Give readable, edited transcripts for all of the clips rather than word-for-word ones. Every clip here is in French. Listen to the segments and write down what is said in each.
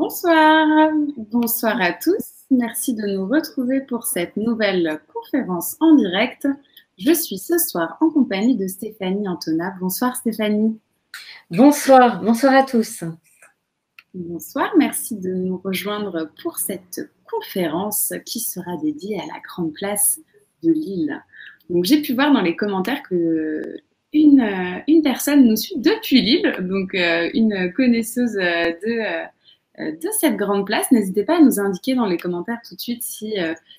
Bonsoir, bonsoir à tous. Merci de nous retrouver pour cette nouvelle conférence en direct. Je suis ce soir en compagnie de Stéphanie Antona. Bonsoir Stéphanie. Bonsoir, bonsoir à tous. Bonsoir, merci de nous rejoindre pour cette conférence qui sera dédiée à la grande place de Lille. Donc j'ai pu voir dans les commentaires que une personne nous suit depuis Lille, donc une connaisseuse de cette grande place. N'hésitez pas à nous indiquer dans les commentaires tout de suite si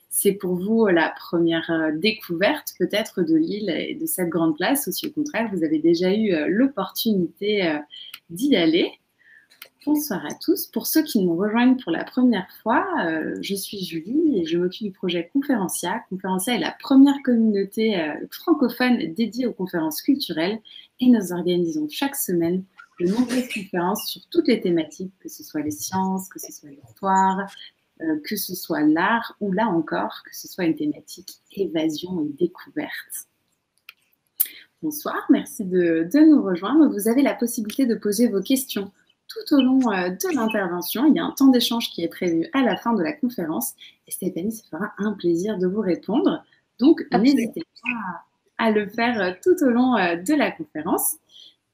c'est pour vous la première découverte peut-être de Lille et de cette grande place, ou si au contraire vous avez déjà eu l'opportunité d'y aller. Bonsoir à tous. Pour ceux qui nous rejoignent pour la première fois, je suis Julie et je m'occupe du projet Conférencia. Conférencia est la première communauté francophone dédiée aux conférences culturelles et nous organisons chaque semaine de nombreuses conférences sur toutes les thématiques, que ce soit les sciences, que ce soit l'histoire, que ce soit l'art ou là encore, que ce soit une thématique évasion et découverte. Bonsoir, merci de nous rejoindre. Vous avez la possibilité de poser vos questions tout au long de l'intervention. Il y a un temps d'échange qui est prévu à la fin de la conférence et Stéphanie se fera un plaisir de vous répondre. Donc, n'hésitez pas à le faire tout au long de la conférence.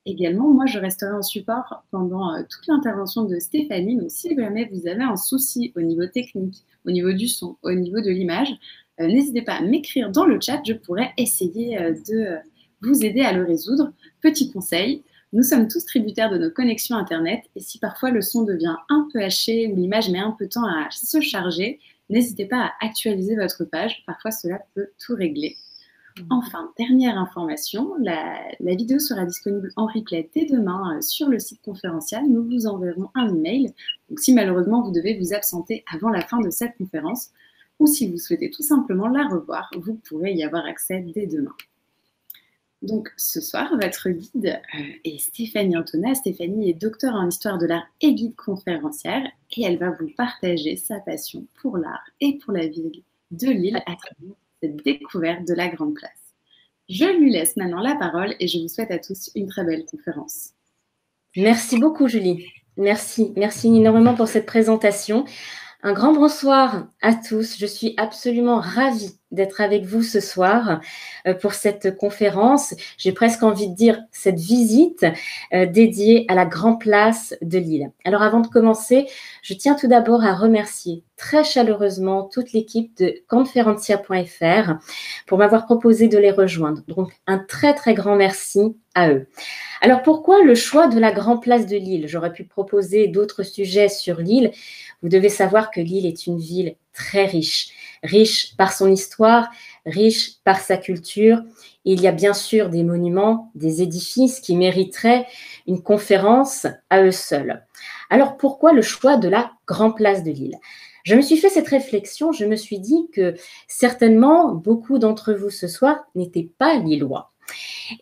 Également, moi, je resterai en support pendant toute l'intervention de Stéphanie. Donc, si jamais vous avez un souci au niveau technique, au niveau du son, au niveau de l'image, n'hésitez pas à m'écrire dans le chat. Je pourrais essayer de vous aider à le résoudre. Petit conseil, nous sommes tous tributaires de nos connexions Internet et si parfois le son devient un peu haché ou l'image met un peu de temps à se charger, n'hésitez pas à actualiser votre page. Parfois, cela peut tout régler. Enfin, dernière information, la vidéo sera disponible en replay dès demain sur le site Conférencia. Nous vous enverrons un email. Donc, si malheureusement vous devez vous absenter avant la fin de cette conférence ou si vous souhaitez tout simplement la revoir, vous pourrez y avoir accès dès demain. Donc, ce soir, votre guide est Stéphanie Antona. Stéphanie est docteure en histoire de l'art et guide conférencière et elle va vous partager sa passion pour l'art et pour la ville de Lille à travers cette découverte de la grande place. Je lui laisse maintenant la parole et je vous souhaite à tous une très belle conférence. Merci beaucoup, Julie. Merci énormément pour cette présentation. Un grand bonsoir à tous. Je suis absolument ravie d'être avec vous ce soir pour cette conférence. J'ai presque envie de dire cette visite dédiée à la grande place de Lille. Alors avant de commencer, je tiens tout d'abord à remercier très chaleureusement toute l'équipe de Conférencia.fr pour m'avoir proposé de les rejoindre. Donc un très très grand merci à eux. Alors pourquoi le choix de la grande place de Lille? J'aurais pu proposer d'autres sujets sur Lille. Vous devez savoir que Lille est une ville très riche, riche par son histoire, riche par sa culture. Il y a bien sûr des monuments, des édifices qui mériteraient une conférence à eux seuls. Alors pourquoi le choix de la grande place de Lille? Je me suis fait cette réflexion, je me suis dit que certainement beaucoup d'entre vous ce soir n'étaient pas lillois.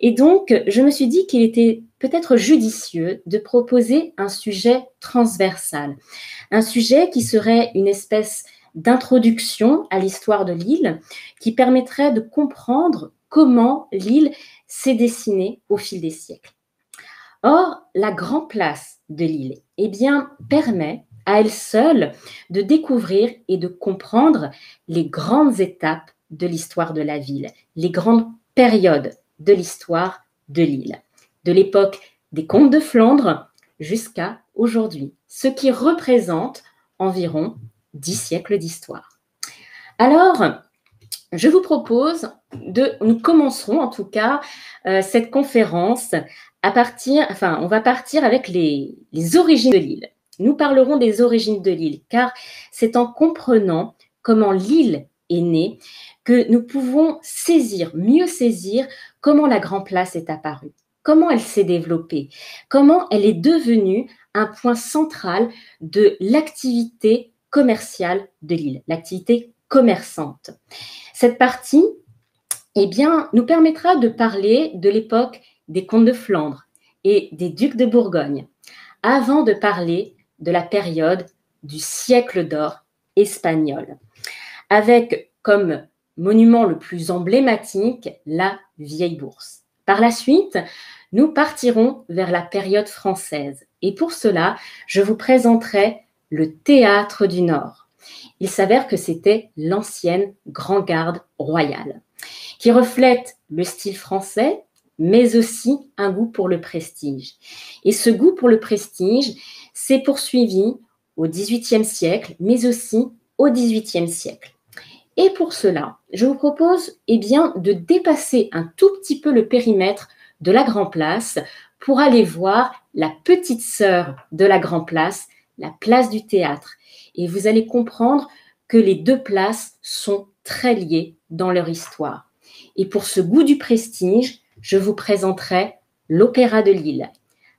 Et donc, je me suis dit qu'il était peut-être judicieux de proposer un sujet transversal, un sujet qui serait une espèce d'introduction à l'histoire de Lille, qui permettrait de comprendre comment Lille s'est dessinée au fil des siècles. Or, la grande place de Lille, permet à elle seule de découvrir et de comprendre les grandes étapes de l'histoire de la ville, les grandes périodes de l'histoire de Lille, de l'époque des comtes de Flandre jusqu'à aujourd'hui, ce qui représente environ 10 siècles d'histoire. Alors, je vous propose nous commencerons en tout cas cette conférence on va partir avec les origines de Lille. Nous parlerons des origines de Lille, car c'est en comprenant comment Lille est née que nous pouvons mieux saisir comment la grande place est apparue, comment elle s'est développée, comment elle est devenue un point central de l'activité commerciale de Lille, l'activité commerçante. Cette partie, nous permettra de parler de l'époque des comtes de Flandre et des ducs de Bourgogne, avant de parler de la période du siècle d'or espagnol, avec comme monument le plus emblématique la Vieille Bourse. Par la suite, nous partirons vers la période française et pour cela, je vous présenterai le Théâtre du Nord. Il s'avère que c'était l'ancienne Grand-Garde royale, qui reflète le style français, mais aussi un goût pour le prestige. Et ce goût pour le prestige s'est poursuivi au XVIIIe siècle, mais aussi au XVIIIe siècle. Et pour cela, je vous propose de dépasser un tout petit peu le périmètre de la Grand Place pour aller voir la petite sœur de la Grand Place, la place du Théâtre. Et vous allez comprendre que les deux places sont très liées dans leur histoire. Et pour ce goût du prestige, je vous présenterai l'Opéra de Lille,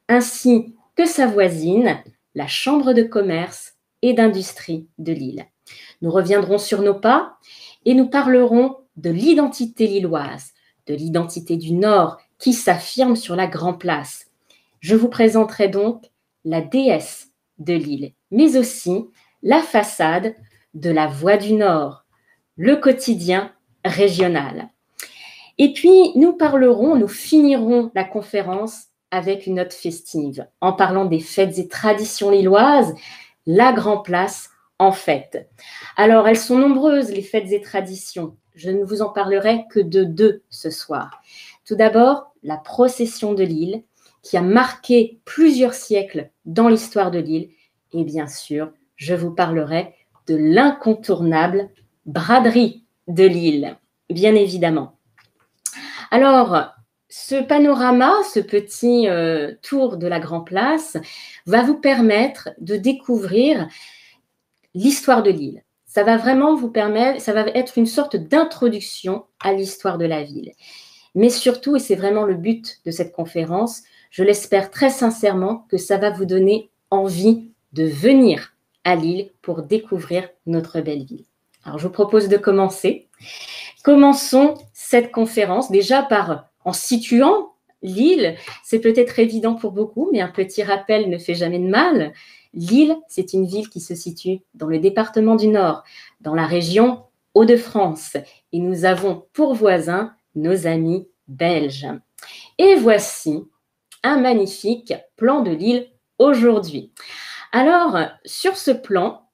ainsi que sa voisine, la Chambre de commerce et d'industrie de Lille. Nous reviendrons sur nos pas et nous parlerons de l'identité lilloise, de l'identité du Nord qui s'affirme sur la Grand Place. Je vous présenterai donc la déesse de Lille, mais aussi la façade de la Voie du Nord, le quotidien régional. Et puis, nous finirons la conférence avec une note festive, en parlant des fêtes et traditions lilloises, la Grand Place en fête. Alors, elles sont nombreuses, les fêtes et traditions. Je ne vous en parlerai que de deux ce soir. Tout d'abord, la procession de Lille, qui a marqué plusieurs siècles dans l'histoire de Lille. Et bien sûr, je vous parlerai de l'incontournable braderie de Lille, bien évidemment. Alors, ce panorama, ce petit tour de la Grand Place va vous permettre de découvrir l'histoire de Lille. Ça va vraiment vous permettre, ça va être une sorte d'introduction à l'histoire de la ville. Mais surtout, et c'est vraiment le but de cette conférence, je l'espère très sincèrement que ça va vous donner envie de venir à Lille pour découvrir notre belle ville. Alors, je vous propose de commencer. Commençons cette conférence déjà en situant Lille. C'est peut-être évident pour beaucoup, mais un petit rappel ne fait jamais de mal. Lille, c'est une ville qui se situe dans le département du Nord, dans la région Hauts-de-France. Et nous avons pour voisins nos amis belges. Et voici un magnifique plan de Lille aujourd'hui. Alors, sur ce plan,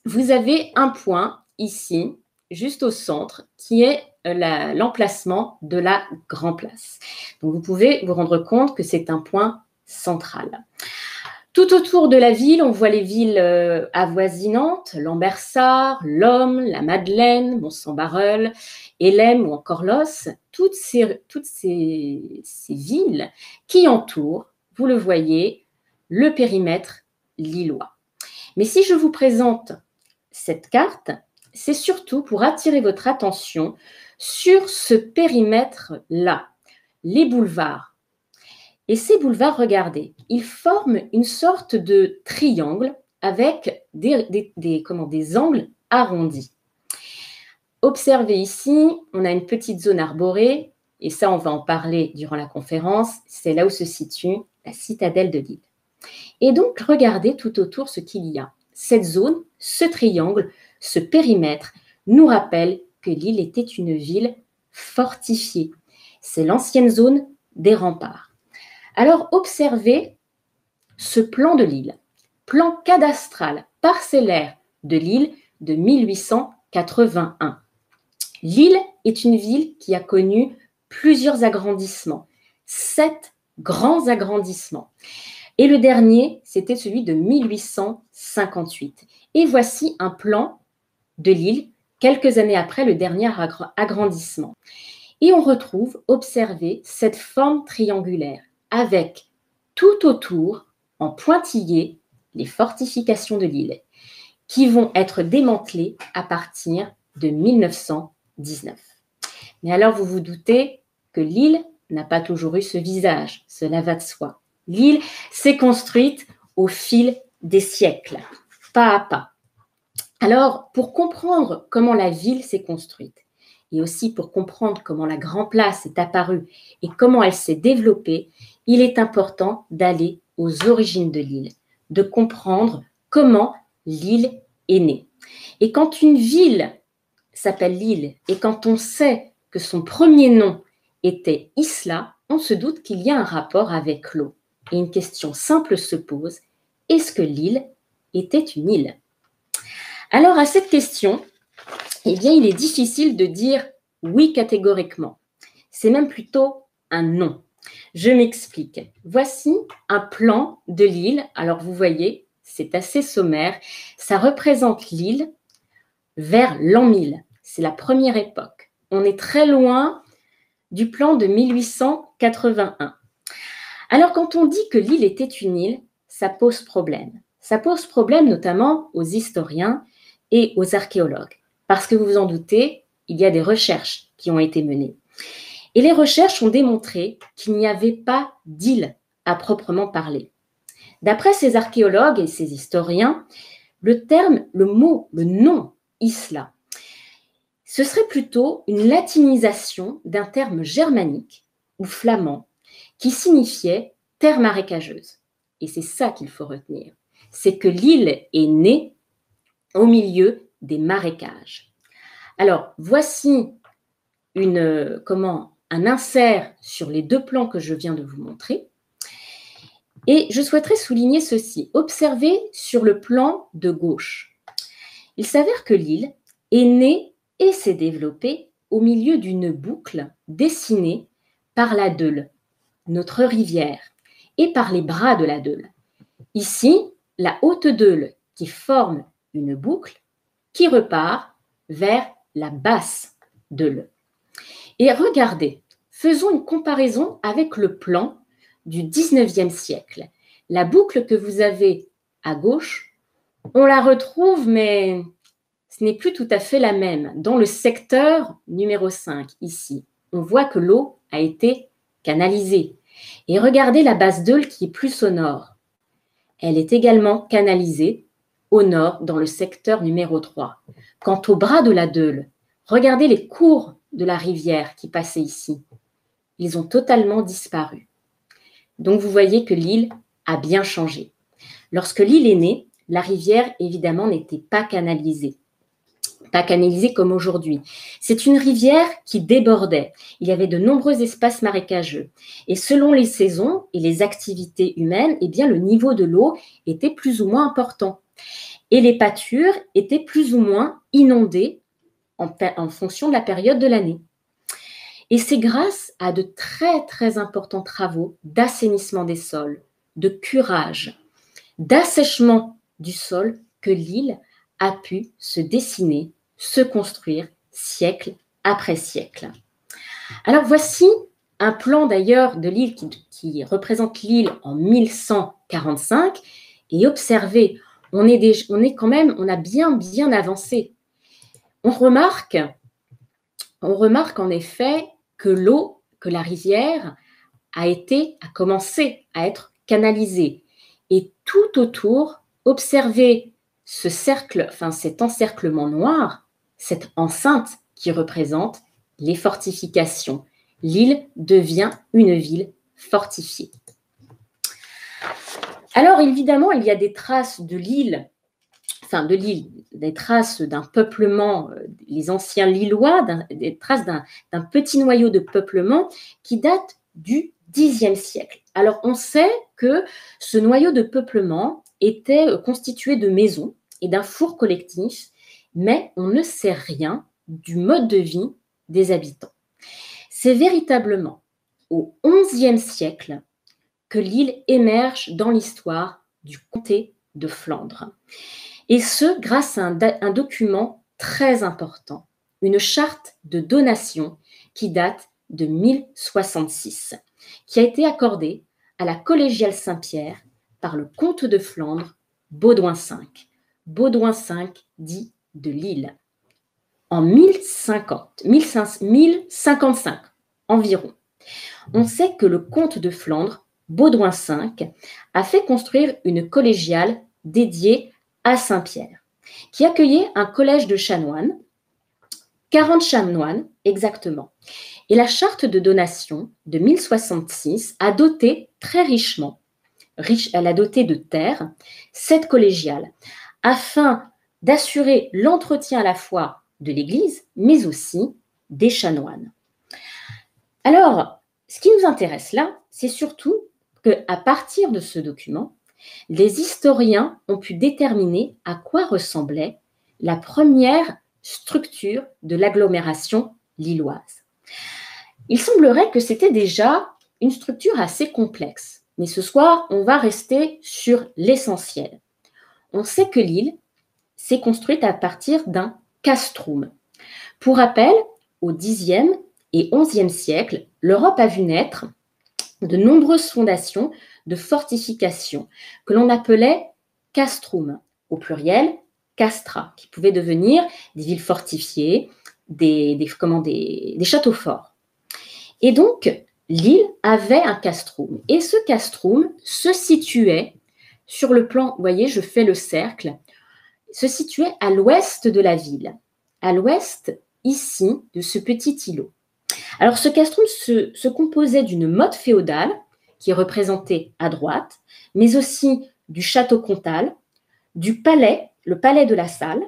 vous avez un point ici, juste au centre, qui est l'emplacement de la Grand Place. Donc, vous pouvez vous rendre compte que c'est un point central. Tout autour de la ville, on voit les villes avoisinantes, Lambersart, Lomme, la Madeleine, Mont-Saint-Barreul, Hélène ou encore Los, toutes ces villes qui entourent, vous le voyez, le périmètre lillois. Mais si je vous présente cette carte, c'est surtout pour attirer votre attention sur ce périmètre-là, les boulevards. Et ces boulevards, regardez, ils forment une sorte de triangle avec des angles arrondis. Observez ici, on a une petite zone arborée, et ça, on va en parler durant la conférence. C'est là où se situe la citadelle de Lille. Et donc, regardez tout autour ce qu'il y a. Cette zone, ce triangle, ce périmètre nous rappelle que Lille était une ville fortifiée. C'est l'ancienne zone des remparts. Alors, observez ce plan de Lille, plan cadastral parcellaire de Lille de 1881. Lille est une ville qui a connu plusieurs agrandissements, 7 grands agrandissements. Et le dernier, c'était celui de 1858. Et voici un plan de Lille, quelques années après le dernier agrandissement. Et on retrouve, observez, cette forme triangulaire, avec tout autour, en pointillé, les fortifications de Lille, qui vont être démantelées à partir de 1919. Mais alors, vous vous doutez que Lille n'a pas toujours eu ce visage, cela va de soi. Lille s'est construite au fil des siècles, pas à pas. Alors, pour comprendre comment la ville s'est construite, et aussi pour comprendre comment la Grand Place est apparue et comment elle s'est développée, il est important d'aller aux origines de Lille, de comprendre comment Lille est née. Et quand une ville s'appelle Lille, et quand on sait que son premier nom était Isla, on se doute qu'il y a un rapport avec l'eau. Et une question simple se pose, est-ce que Lille était une île? Alors, à cette question, eh bien, il est difficile de dire oui catégoriquement. C'est même plutôt un non. Je m'explique. Voici un plan de l'île. Alors, vous voyez, c'est assez sommaire. Ça représente l'île vers l'an 1000. C'est la première époque. On est très loin du plan de 1881. Alors, quand on dit que l'île était une île, ça pose problème. Ça pose problème notamment aux historiens et aux archéologues. Parce que vous vous en doutez, il y a des recherches qui ont été menées. Et les recherches ont démontré qu'il n'y avait pas d'île à proprement parler. D'après ces archéologues et ces historiens, le terme, le mot, le nom isla, ce serait plutôt une latinisation d'un terme germanique ou flamand qui signifiait terre marécageuse. Et c'est ça qu'il faut retenir. C'est que l'île est née au milieu des marécages. Alors, voici un insert sur les deux plans que je viens de vous montrer. Et je souhaiterais souligner ceci. Observez sur le plan de gauche. Il s'avère que l'île est née et s'est développée au milieu d'une boucle dessinée par la Deule, notre rivière, et par les bras de la Deule. Ici, la haute Deule qui forme une boucle qui repart vers la basse Deule. Et regardez, faisons une comparaison avec le plan du 19e siècle. La boucle que vous avez à gauche, on la retrouve, mais ce n'est plus tout à fait la même. Dans le secteur numéro 5, ici, on voit que l'eau a été canalisée. Et regardez la basse Deule qui est plus au nord. Elle est également canalisée au nord dans le secteur numéro 3. Quant au bras de la Deule, regardez les cours de la rivière qui passaient ici. Ils ont totalement disparu. Donc vous voyez que l'île a bien changé. Lorsque l'île est née, la rivière évidemment n'était pas canalisée. Pas canalisée comme aujourd'hui. C'est une rivière qui débordait. Il y avait de nombreux espaces marécageux. Et selon les saisons et les activités humaines, eh bien, le niveau de l'eau était plus ou moins important. Et les pâtures étaient plus ou moins inondées en fonction de la période de l'année. Et c'est grâce à de très, très importants travaux d'assainissement des sols, de curage, d'assèchement du sol que l'île a pu se dessiner, se construire siècle après siècle. Alors voici un plan d'ailleurs de l'île qui représente l'île en 1145 et observez, on a bien avancé. On remarque en effet que la rivière a commencé à être canalisée. Et tout autour, observez cet encerclement noir, cette enceinte qui représente les fortifications. L'île devient une ville fortifiée. Alors évidemment, il y a des traces de l'île, des traces d'un peuplement, les anciens Lillois, des traces d'un petit noyau de peuplement qui date du Xe siècle. Alors on sait que ce noyau de peuplement était constitué de maisons et d'un four collectif, mais on ne sait rien du mode de vie des habitants. C'est véritablement au XIe siècle que l'île émerge dans l'histoire du comté de Flandre. Et ce, grâce à un document très important, une charte de donation qui date de 1066, qui a été accordée à la collégiale Saint-Pierre par le comte de Flandre, Baudouin V. Baudouin V dit de l'île. En 1055 environ, on sait que le comte de Flandre, Baudouin V, a fait construire une collégiale dédiée à Saint-Pierre, qui accueillait un collège de chanoines, 40 chanoines exactement. Et la charte de donation de 1066 a doté très richement, elle a doté de terres, cette collégiale, afin d'assurer l'entretien à la fois de l'Église, mais aussi des chanoines. Alors, ce qui nous intéresse là, c'est surtout qu'à partir de ce document, les historiens ont pu déterminer à quoi ressemblait la première structure de l'agglomération lilloise. Il semblerait que c'était déjà une structure assez complexe, mais ce soir, on va rester sur l'essentiel. On sait que Lille s'est construite à partir d'un castrum. Pour rappel, au Xe et XIe siècle, l'Europe a vu naître de nombreuses fondations de fortifications que l'on appelait castrum, au pluriel castra, qui pouvaient devenir des villes fortifiées, des châteaux forts. Et donc, Lille avait un castrum. Et ce castrum se situait sur le plan, vous voyez, je fais le cercle, se situait à l'ouest de la ville, à l'ouest ici de ce petit îlot. Alors ce castrum se composait d'une motte féodale qui est représentée à droite, mais aussi du château comtal, du palais, le palais de la Salle,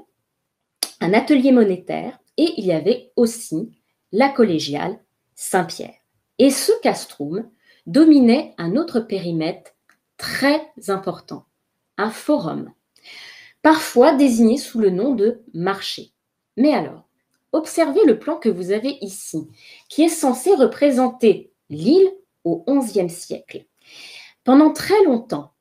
un atelier monétaire et il y avait aussi la collégiale Saint-Pierre. Et ce castrum dominait un autre périmètre très important, un forum, parfois désigné sous le nom de marché. Mais alors, observez le plan que vous avez ici, qui est censé représenter Lille au XIe siècle. Pendant très longtemps,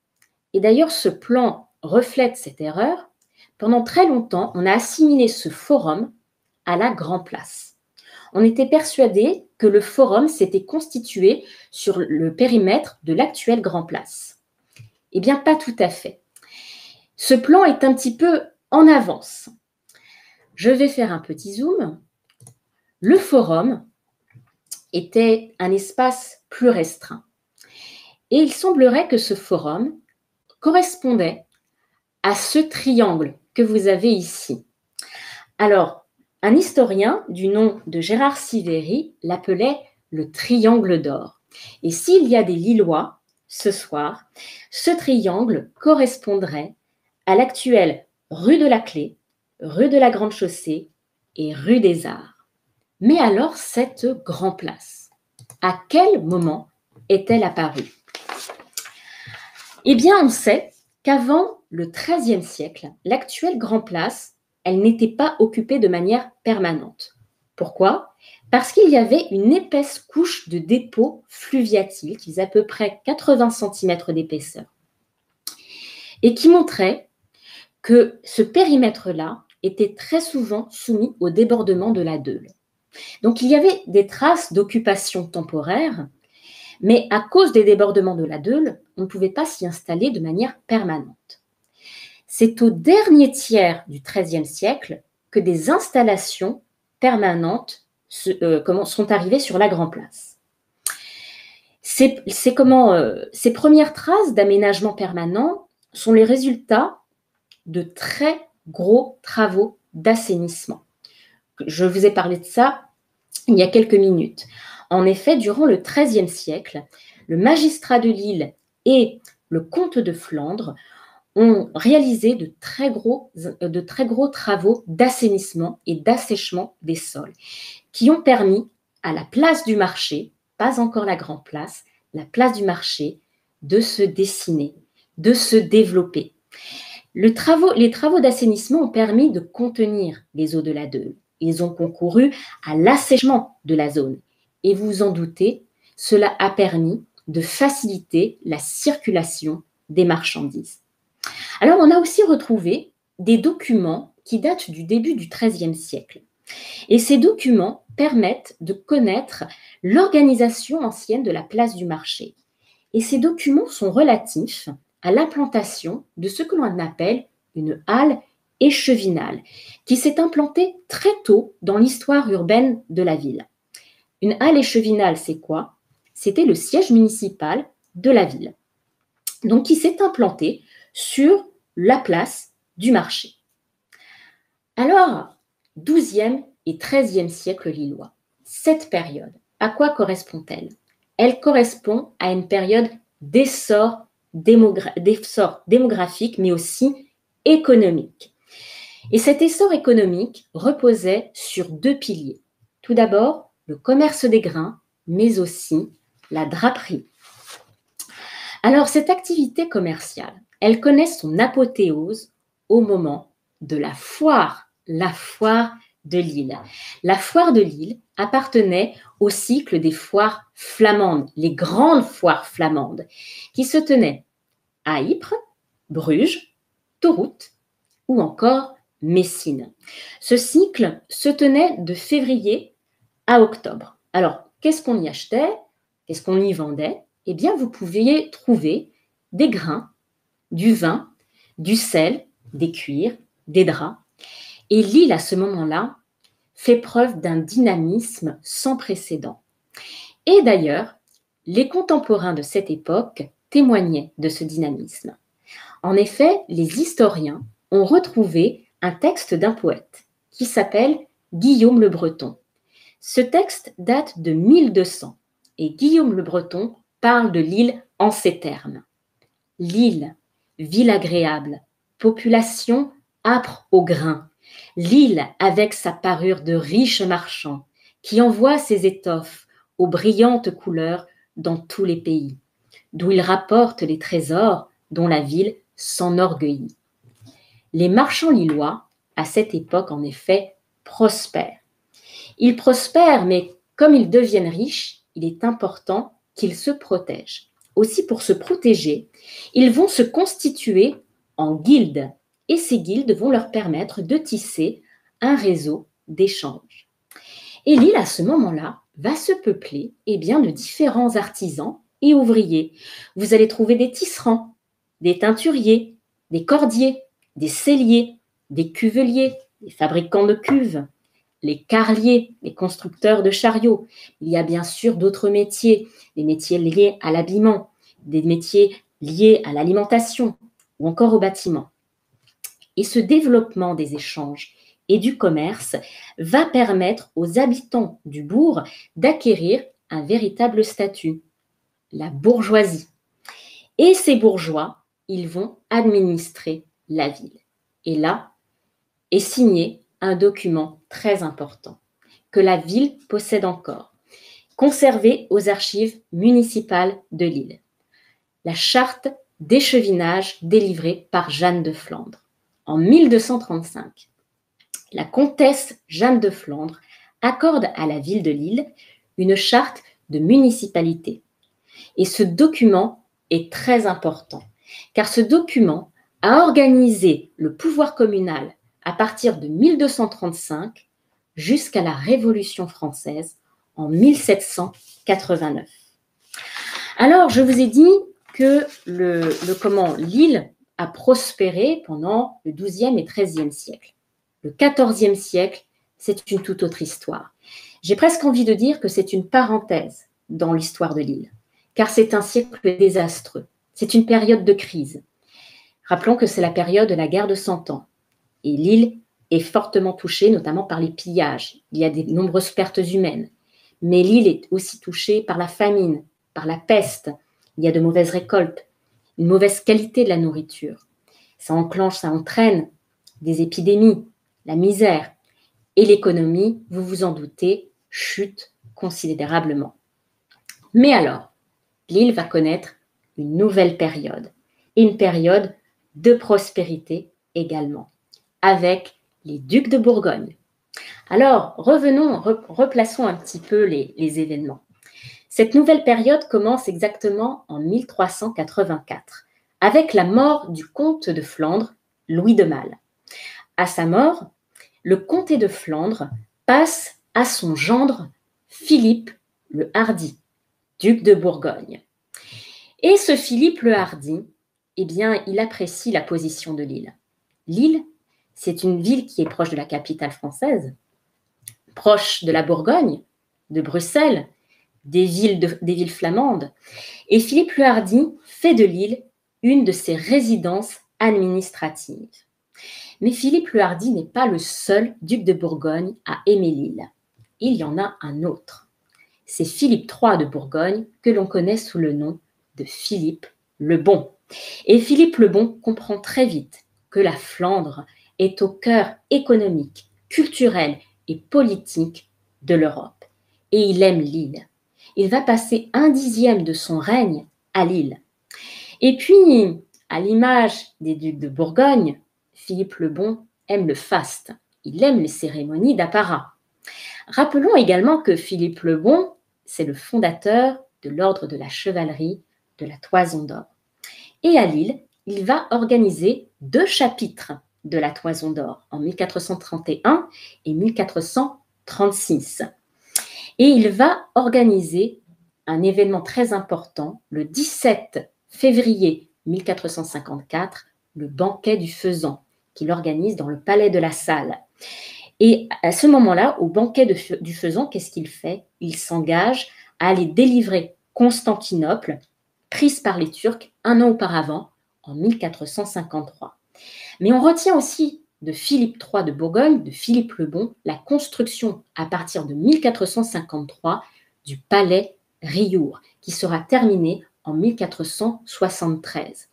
et d'ailleurs ce plan reflète cette erreur, pendant très longtemps, on a assimilé ce forum à la Grand Place. On était persuadé que le forum s'était constitué sur le périmètre de l'actuelle Grand Place. Eh bien, pas tout à fait. Ce plan est un petit peu en avance. Je vais faire un petit zoom. Le forum était un espace plus restreint. Et il semblerait que ce forum correspondait à ce triangle que vous avez ici. Alors, un historien du nom de Gérard Siveri l'appelait le triangle d'or. Et s'il y a des Lillois ce soir, ce triangle correspondrait à l'actuelle rue de la Clé, rue de la Grande Chaussée et rue des Arts. Mais alors, cette Grand Place, à quel moment est-elle apparue? Eh bien, on sait qu'avant le XIIIe siècle, l'actuelle Grand Place, elle n'était pas occupée de manière permanente. Pourquoi? Parce qu'il y avait une épaisse couche de dépôts fluviatiles qui faisait à peu près 80 cm d'épaisseur et qui montrait que ce périmètre-là était très souvent soumis au débordement de la Deule. Donc, il y avait des traces d'occupation temporaire, mais à cause des débordements de la Deule, on ne pouvait pas s'y installer de manière permanente. C'est au dernier tiers du XIIIe siècle que des installations permanentes sont arrivées sur la Grand Place. Ces premières traces d'aménagement permanent sont les résultats de très gros travaux d'assainissement. Je vous ai parlé de ça il y a quelques minutes. En effet, durant le XIIIe siècle, le magistrat de Lille et le comte de Flandre ont réalisé de très gros travaux d'assainissement et d'assèchement des sols qui ont permis à la place du marché, pas encore la Grande Place, la place du marché, de se dessiner, de se développer. Les travaux d'assainissement ont permis de contenir les eaux de la Deule. Ils ont concouru à l'assèchement de la zone. Et vous vous en doutez, cela a permis de faciliter la circulation des marchandises. Alors, on a aussi retrouvé des documents qui datent du début du XIIIe siècle. Et ces documents permettent de connaître l'organisation ancienne de la place du marché. Et ces documents sont relatifs à l'implantation de ce que l'on appelle une halle échevinale, qui s'est implantée très tôt dans l'histoire urbaine de la ville. Une halle échevinale, c'est quoi? C'était le siège municipal de la ville, donc qui s'est implanté sur la place du marché. Alors, XIIe et XIIIe siècle lillois, cette période, à quoi correspond-elle? Elle correspond à une période d'essor démographique, mais aussi économique. Et cet essor économique reposait sur deux piliers. Tout d'abord, le commerce des grains, mais aussi la draperie. Alors, cette activité commerciale, elle connaît son apothéose au moment de la foire de Lille. La foire de Lille appartenait au cycle des foires flamandes, les grandes foires flamandes, qui se tenaient à Ypres, Bruges, Touroute ou encore Messine. Ce cycle se tenait de février à octobre. Alors, qu'est-ce qu'on y achetait? Qu'est-ce qu'on y vendait? Eh bien, vous pouviez trouver des grains, du vin, du sel, des cuirs, des draps. Et Lille, à ce moment-là, fait preuve d'un dynamisme sans précédent. Et d'ailleurs, les contemporains de cette époque témoignaient de ce dynamisme. En effet, les historiens ont retrouvé un texte d'un poète qui s'appelle Guillaume le Breton. Ce texte date de 1200 et Guillaume le Breton parle de Lille en ces termes. Lille, ville agréable, population âpre au grain. Lille avec sa parure de riche marchand qui envoie ses étoffes aux brillantes couleurs dans tous les pays, d'où il rapporte les trésors dont la ville s'enorgueillit. Les marchands lillois, à cette époque en effet, prospèrent. Ils prospèrent, mais comme ils deviennent riches, il est important qu'ils se protègent. Aussi, pour se protéger, ils vont se constituer en guildes. Et ces guildes vont leur permettre de tisser un réseau d'échanges. Et Lille, à ce moment-là, va se peupler de différents artisans et ouvriers. Vous allez trouver des tisserands, des teinturiers, des cordiers, des selliers, des cuveliers, des fabricants de cuves, les carliers, les constructeurs de chariots. Il y a bien sûr d'autres métiers, des métiers liés à l'habillement, des métiers liés à l'alimentation ou encore au bâtiment. Et ce développement des échanges et du commerce va permettre aux habitants du bourg d'acquérir un véritable statut, la bourgeoisie. Et ces bourgeois, ils vont administrer la ville. Et là est signé un document très important que la ville possède encore, conservé aux archives municipales de Lille. La charte d'échevinage délivrée par Jeanne de Flandre. En 1235, la comtesse Jeanne de Flandre accorde à la ville de Lille une charte de municipalité. Et ce document est très important, car ce document a organisé le pouvoir communal à partir de 1235 jusqu'à la Révolution française en 1789. Alors, je vous ai dit que Lille a prospéré pendant le XIIe et XIIIe siècle. Le XIVe siècle, c'est une toute autre histoire. J'ai presque envie de dire que c'est une parenthèse dans l'histoire de Lille, car c'est un siècle désastreux. C'est une période de crise. Rappelons que c'est la période de la guerre de Cent Ans. Et Lille est fortement touchée, notamment par les pillages. Il y a de nombreuses pertes humaines. Mais Lille est aussi touchée par la famine, par la peste. Il y a de mauvaises récoltes, une mauvaise qualité de la nourriture. Ça entraîne des épidémies, la misère. Et l'économie, vous vous en doutez, chute considérablement. Mais alors, Lille va connaître une nouvelle période, et une période de prospérité également, avec les ducs de Bourgogne. Alors, replaçons un petit peu les événements. Cette nouvelle période commence exactement en 1384, avec la mort du comte de Flandre, Louis de Malle. À sa mort, le comté de Flandre passe à son gendre Philippe le Hardi, duc de Bourgogne. Et ce Philippe le Hardi, il apprécie la position de Lille. Lille, c'est une ville qui est proche de la capitale française, proche de la Bourgogne, de Bruxelles, des villes flamandes. Et Philippe le Hardi fait de Lille une de ses résidences administratives. Mais Philippe le Hardi n'est pas le seul duc de Bourgogne à aimer Lille. Il y en a un autre. C'est Philippe III de Bourgogne, que l'on connaît sous le nom de Philippe le Bon. Et Philippe le Bon comprend très vite que la Flandre est au cœur économique, culturel et politique de l'Europe. Et il aime Lille. Il va passer 1/10 de son règne à Lille. Et puis, à l'image des ducs de Bourgogne, Philippe le Bon aime le faste. Il aime les cérémonies d'apparat. Rappelons également que Philippe le Bon, c'est le fondateur de l'ordre de la chevalerie de la Toison d'Or. Et à Lille, il va organiser 2 chapitres de la Toison d'Or en 1431 et 1436. Et il va organiser un événement très important le 17 février 1454, le banquet du Faisan, qu'il organise dans le palais de la Salle. Et à ce moment-là, au banquet du Faisan, qu'est-ce qu'il fait? Il s'engage à aller délivrer Constantinople, prise par les Turcs un an auparavant, en 1453. Mais on retient aussi de Philippe III de Bourgogne, de Philippe le Bon, la construction à partir de 1453 du palais Riour, qui sera terminé en 1473.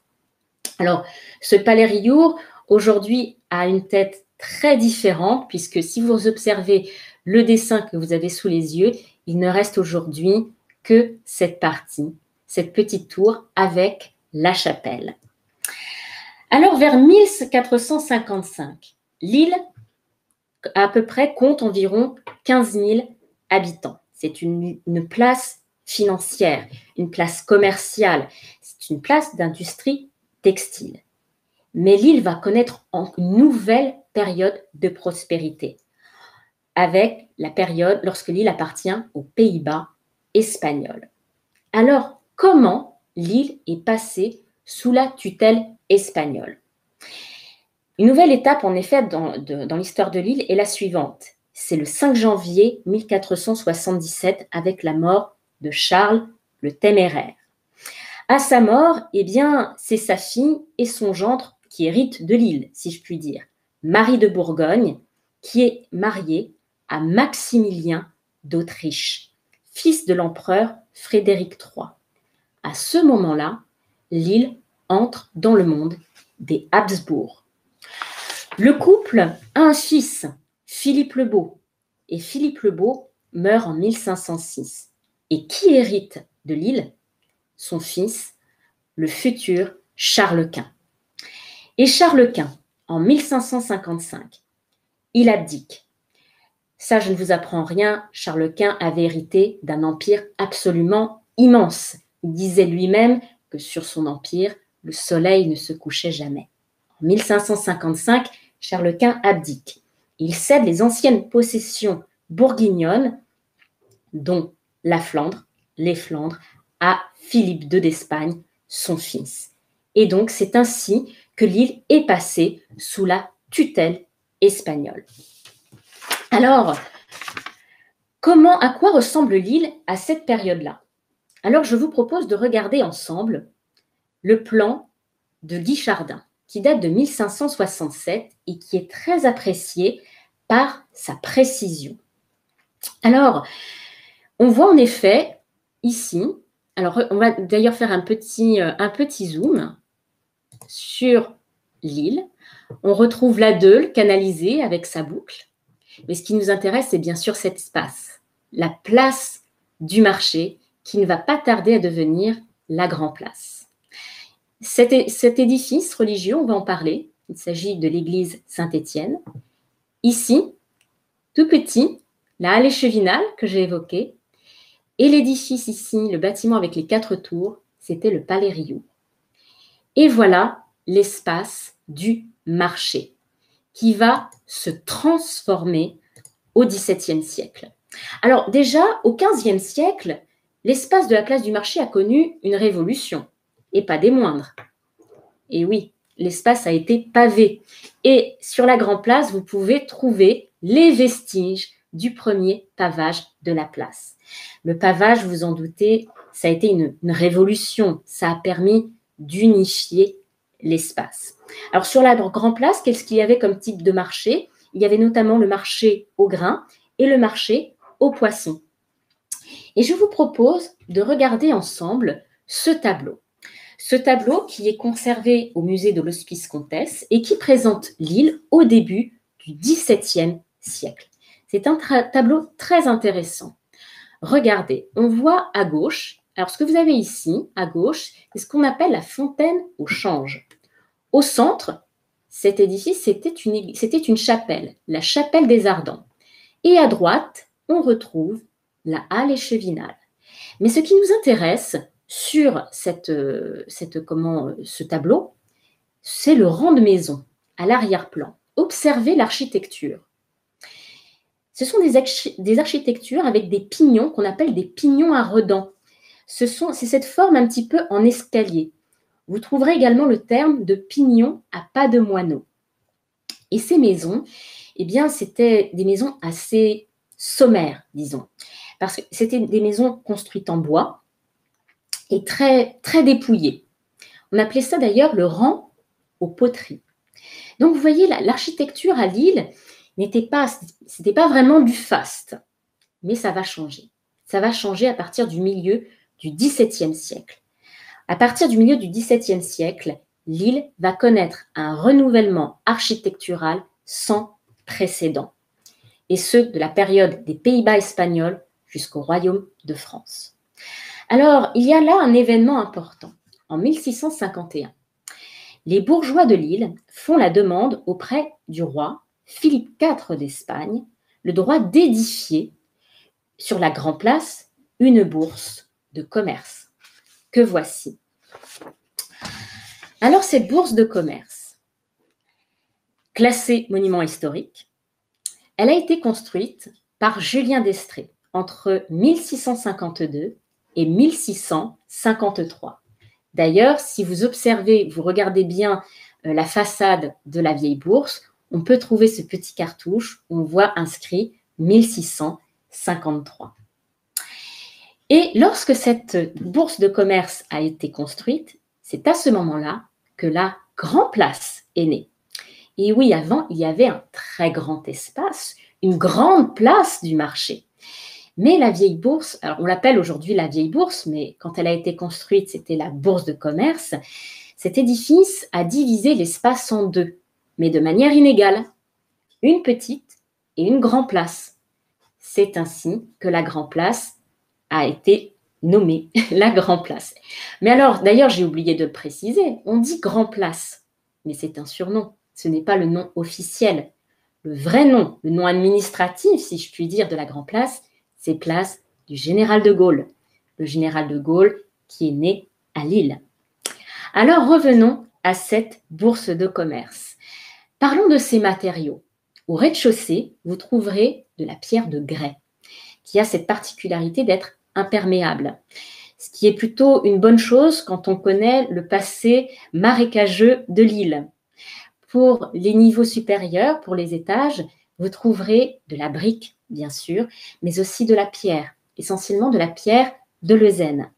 Alors, ce palais Riour, aujourd'hui, a une tête très différente, puisque si vous observez le dessin que vous avez sous les yeux, il ne reste aujourd'hui que cette partie, cette petite tour avec la chapelle. Alors, vers 1455, l'île, à peu près, compte environ 15 000 habitants. C'est une place financière, une place commerciale, c'est une place d'industrie textile. Mais l'île va connaître une nouvelle période de prospérité, avec la période lorsque l'île appartient aux Pays-Bas espagnols. Alors, comment l'île est passée sous la tutelle espagnole? Une nouvelle étape, en effet, dans l'histoire de l'île est la suivante. C'est le 5 janvier 1477, avec la mort de Charles le Téméraire. À sa mort, eh bien, c'est sa fille et son gendre qui héritent de l'île, si je puis dire. Marie de Bourgogne, qui est mariée à Maximilien d'Autriche, fils de l'empereur Frédéric III. À ce moment-là, l'île entre dans le monde des Habsbourg. Le couple a un fils, Philippe le Beau, et Philippe le Beau meurt en 1506. Et qui hérite de l'île? Son fils, le futur Charles Quint. Et Charles Quint, en 1555, il abdique. Ça, je ne vous apprends rien, Charles Quint avait hérité d'un empire absolument immense. Il disait lui-même que sur son empire, le soleil ne se couchait jamais. En 1555, Charles Quint abdique. Il cède les anciennes possessions bourguignonnes, dont la Flandre, les Flandres, à Philippe II d'Espagne, son fils. Et donc, c'est ainsi que l'île est passée sous la tutelle espagnole. Alors, à quoi ressemble l'île à cette période-là? Alors, je vous propose de regarder ensemble le plan de Guy Chardin, qui date de 1567 et qui est très apprécié par sa précision. Alors, on voit en effet ici, alors on va d'ailleurs faire un petit zoom sur l'île. On retrouve la Deule canalisée avec sa boucle. Mais ce qui nous intéresse, c'est bien sûr cet espace, la place du marché, qui ne va pas tarder à devenir la Grand Place. Cet édifice religieux, on va en parler. Il s'agit de l'église Saint-Étienne. Ici, tout petit, la halle échevinale que j'ai évoquée. Et l'édifice ici, le bâtiment avec les 4 tours, c'était le Palais Rioux. Et voilà l'espace du marché qui va se transformer au XVIIe siècle. Alors déjà, au XVe siècle, l'espace de la place du marché a connu une révolution, et pas des moindres. Et oui, l'espace a été pavé. Et sur la Grand Place, vous pouvez trouver les vestiges du premier pavage de la place. Le pavage, vous en doutez, ça a été une révolution. Ça a permis d'unifier l'espace. Alors, sur la Grand Place, qu'est-ce qu'il y avait comme type de marché? Il y avait notamment le marché au grain et le marché aux poissons. Et je vous propose de regarder ensemble ce tableau. Ce tableau qui est conservé au musée de l'Hospice-Comtesse et qui présente l'île au début du XVIIe siècle. C'est un tableau très intéressant. Regardez, on voit à gauche, Alors, ce que vous avez ici, à gauche, c'est ce qu'on appelle la fontaine au change. Au centre, cet édifice, c'était une chapelle, la chapelle des Ardents. Et à droite, on retrouve la halle échevinale. Mais ce qui nous intéresse sur ce tableau, c'est le rang de maison à l'arrière-plan. Observez l'architecture. Ce sont des architectures avec des pignons qu'on appelle des pignons à redans. C'est cette forme un petit peu en escalier. Vous trouverez également le terme de pignon à pas de moineau. Et ces maisons, eh bien, c'était des maisons assez sommaires, disons, parce que c'était des maisons construites en bois et très, très dépouillées. On appelait ça d'ailleurs le rang aux poteries. Donc, vous voyez, l'architecture à Lille c'était pas vraiment du faste, mais ça va changer. Ça va changer à partir du milieu du XVIIe siècle. À partir du milieu du XVIIe siècle, Lille va connaître un renouvellement architectural sans précédent, et ce, de la période des Pays-Bas espagnols jusqu'au Royaume de France. Alors, il y a là un événement important. En 1651, les bourgeois de Lille font la demande auprès du roi Philippe IV d'Espagne le droit d'édifier sur la Grand Place une bourse de commerce. Que voici. Alors, cette bourse de commerce, classée monument historique, elle a été construite par Julien d'Estrées entre 1652 et 1653. D'ailleurs, si vous observez, vous regardez bien la façade de la vieille bourse, on peut trouver ce petit cartouche où on voit inscrit 1653. Et lorsque cette bourse de commerce a été construite, c'est à ce moment-là que la Grand Place est née. Et oui, avant, il y avait un très grand espace, une grande place du marché. Mais la vieille bourse, alors on l'appelle aujourd'hui la vieille bourse, mais quand elle a été construite, c'était la bourse de commerce. Cet édifice a divisé l'espace en deux, mais de manière inégale, une petite et une grande place. C'est ainsi que la Grand Place a été nommée la Grand Place. Mais alors, d'ailleurs, j'ai oublié de le préciser, on dit Grand Place, mais c'est un surnom, ce n'est pas le nom officiel. Le vrai nom, le nom administratif, si je puis dire, de la Grand Place, c'est place du général de Gaulle. Le général de Gaulle qui est né à Lille. Alors revenons à cette bourse de commerce. Parlons de ces matériaux. Au rez-de-chaussée, vous trouverez de la pierre de grès, qui a cette particularité d'être imperméable, ce qui est plutôt une bonne chose quand on connaît le passé marécageux de Lille. Pour les niveaux supérieurs, pour les étages, vous trouverez de la brique, bien sûr, mais aussi de la pierre, essentiellement de la pierre de Leuzen.